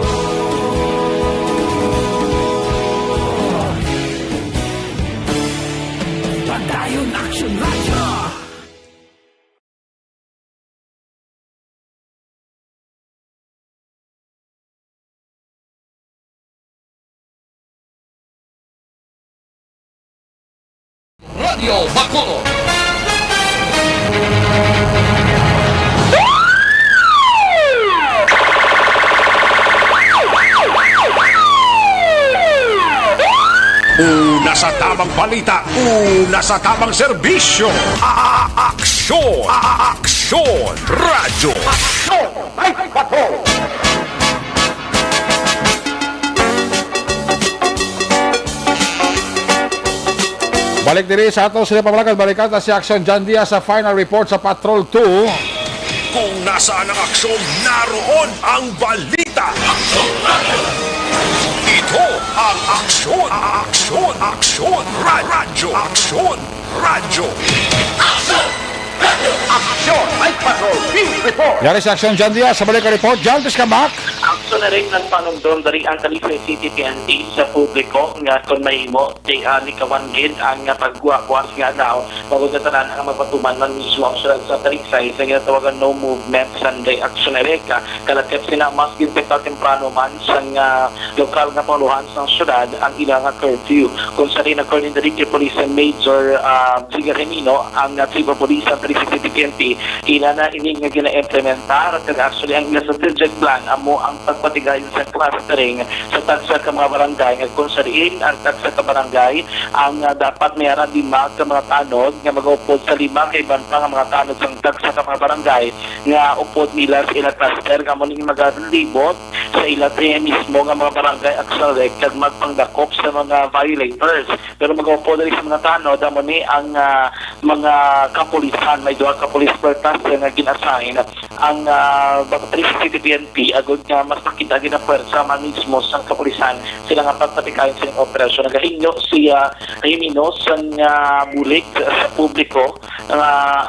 Padayon Action Radio. Radio Bacolod. Una sa tamang balita, una sa tamang serbisyo. Aksyon! Aksyon! Radyo! Action! Night Patrol! Balik diri sa ato sila pamalakan, balikan ta si Action John Diaz sa final report sa Patrol 2. Kung nasaan ang aksyon, naroon ang balita. Ito ang aksyon, aksyon, aksyon, radyo, aksyon, radyo. Action! Night Patrol! Field Report! Yari si Action John Diaz sa balikan report. John, tis ka back. Akso na rin ng panungdom dari ang Talisay City PNP sa publiko nga kung may mo di likawan gid ang pagguakwas nga daw pagudatanan ang mapatuman ng mismo ang syudad sa Talisay sa ginatawagan no movement Sunday Action na rin kalakip sina mas ginpita temprano man sa lokal nga panguluhan sa syudad ang ilang curfew kung sa rin according to the Police Major Zigarenino ang Chief of Police sa Talisay City PNP ina na ini nga gina-implementar at actually ang strategic plan amo ang pagpatigayon sa clustering sa tagsa ka mga barangay nga kung sariin ang tagsa ka barangay ang dapat mayroon 5 ka mga tanod nga mag-upod sa 5 kay banta nga mga tanod sa tagsa ka mga barangay nga upod nila sa ilang cluster nga muling magalibot sa ilang mismo nga mga barangay accelerate kag magpangdakop sa mga violators pero mag-upod rin sa mga tanod amo ni ang mga kapulisan may 2 ka police per cluster nga gin-assign ang Talisay City PNP agad nga mas makita gina pwersa man mismo sa kapulisan sila nga pagpatikayon silang operasyon nagahinyo siya Rimino sa bulig sa publiko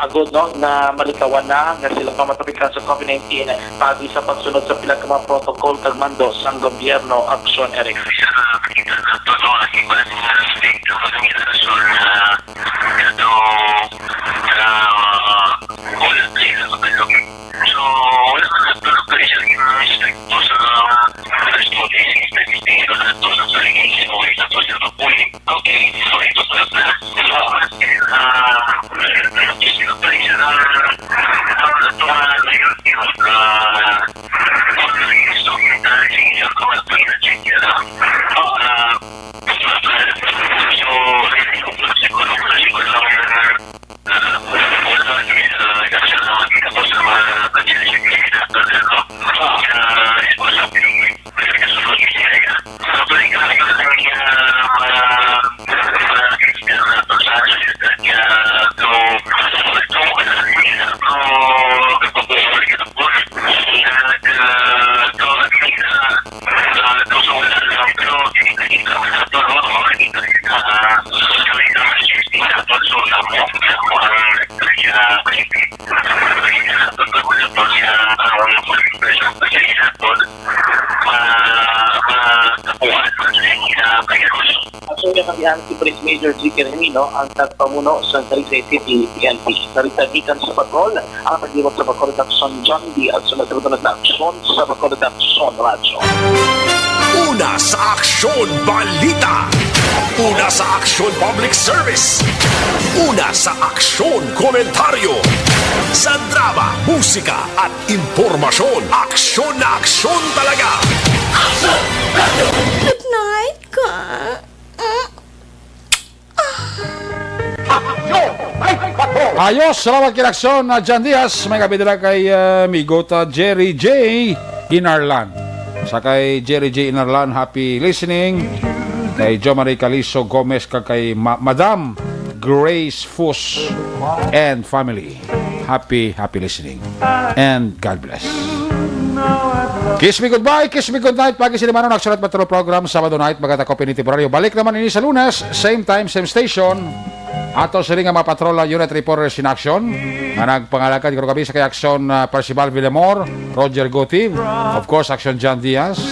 agad no na malikawan na nga sila pamatapikahan sa COVID-19 pagi sa pagsunod sa pilang mga protocol kag mando sa gobyerno Action Eric Ang si Police Major Zigarenino ang tagpamuno sa Talisay City PNP. Naritagikan sa patrol ang pagliwag sa Bacolod Action John Diaz sa nagkaroon na aksyon sa Bacolod Action Radio. Una sa aksyon balita. Una sa aksyon public service. Una sa aksyon komentaryo. Sa drama, musika at impormasyon. Aksyon na aksyon talaga. Good night, ka. Action! Night Patrol! Ayos, salamat kinaksyon na John Diaz. May kapitila kay Migota Jerry J. Inarlan. Sa kay Jerry J. Inarlan, happy listening. Kay Jo Marie Caliso Gomez, kay Madam Grace Fus and family. Happy listening. And God bless. Kiss me goodbye, kiss me good night. Pagi sinimanon, Action at Patrol program, Sabado night, magata Community Temporaryo. Balik naman ini sa Lunes, same time, same station. Ato sa rin nga mga patrola unit reporters in action. Nga nagpangalakad, karo kami sa kay Action Percival Villamor, Roger Gotiv, of course, Action John Diaz.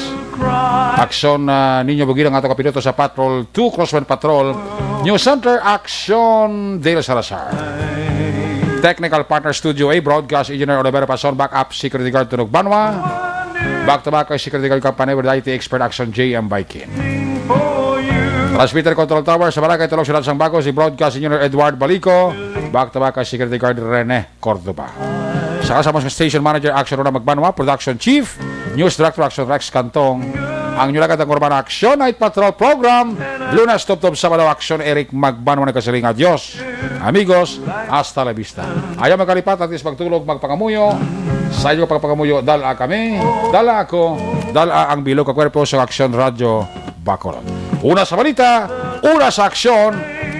Action Ninyo Bugil ang ato kapiloto sa Patrol 2, Crosswind Patrol, New Center, Action Dale Salazar. Technical Partner Studio A, Broadcast Engineer Olivera Pason, Backup Security Guard Tunog Banwa, back to back kay Security Guard Company with IT Expert Action J.M. Baikin. Transmitter Control Tower sa Barangay Tulog Sirat Sang Bago, si Broadcast Engineer Edward Balico, back to back kay Security Guard Rene Cordoba. Sa kasama sa Station Manager Action Rona Magbanwa, Production Chief, News Director Action Rex Cantong, ang nyulagat ang Urbana Action Night Patrol Program, Lunes Top Sabado Action Eric Magbanwa na kasiring. Adios, amigos, hasta la vista. Ayaw magkalipat at is magtulog, magpangamuyo. Sa inyo pagpangamuyo, dala kami, dala ako, dala ang bilog kakwerpo sa Action Radio Bacolod. Una sa balita, una sa aksyon.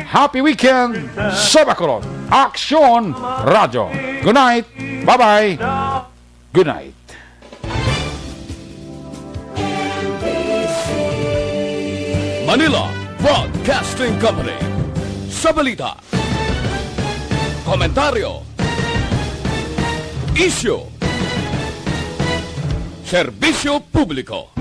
Happy weekend sa Bacolod. Action Radio. Good night. Bye-bye. Good night. Manila Broadcasting Company. Sa balita, komentaryo, isyu, serbisyo publiko.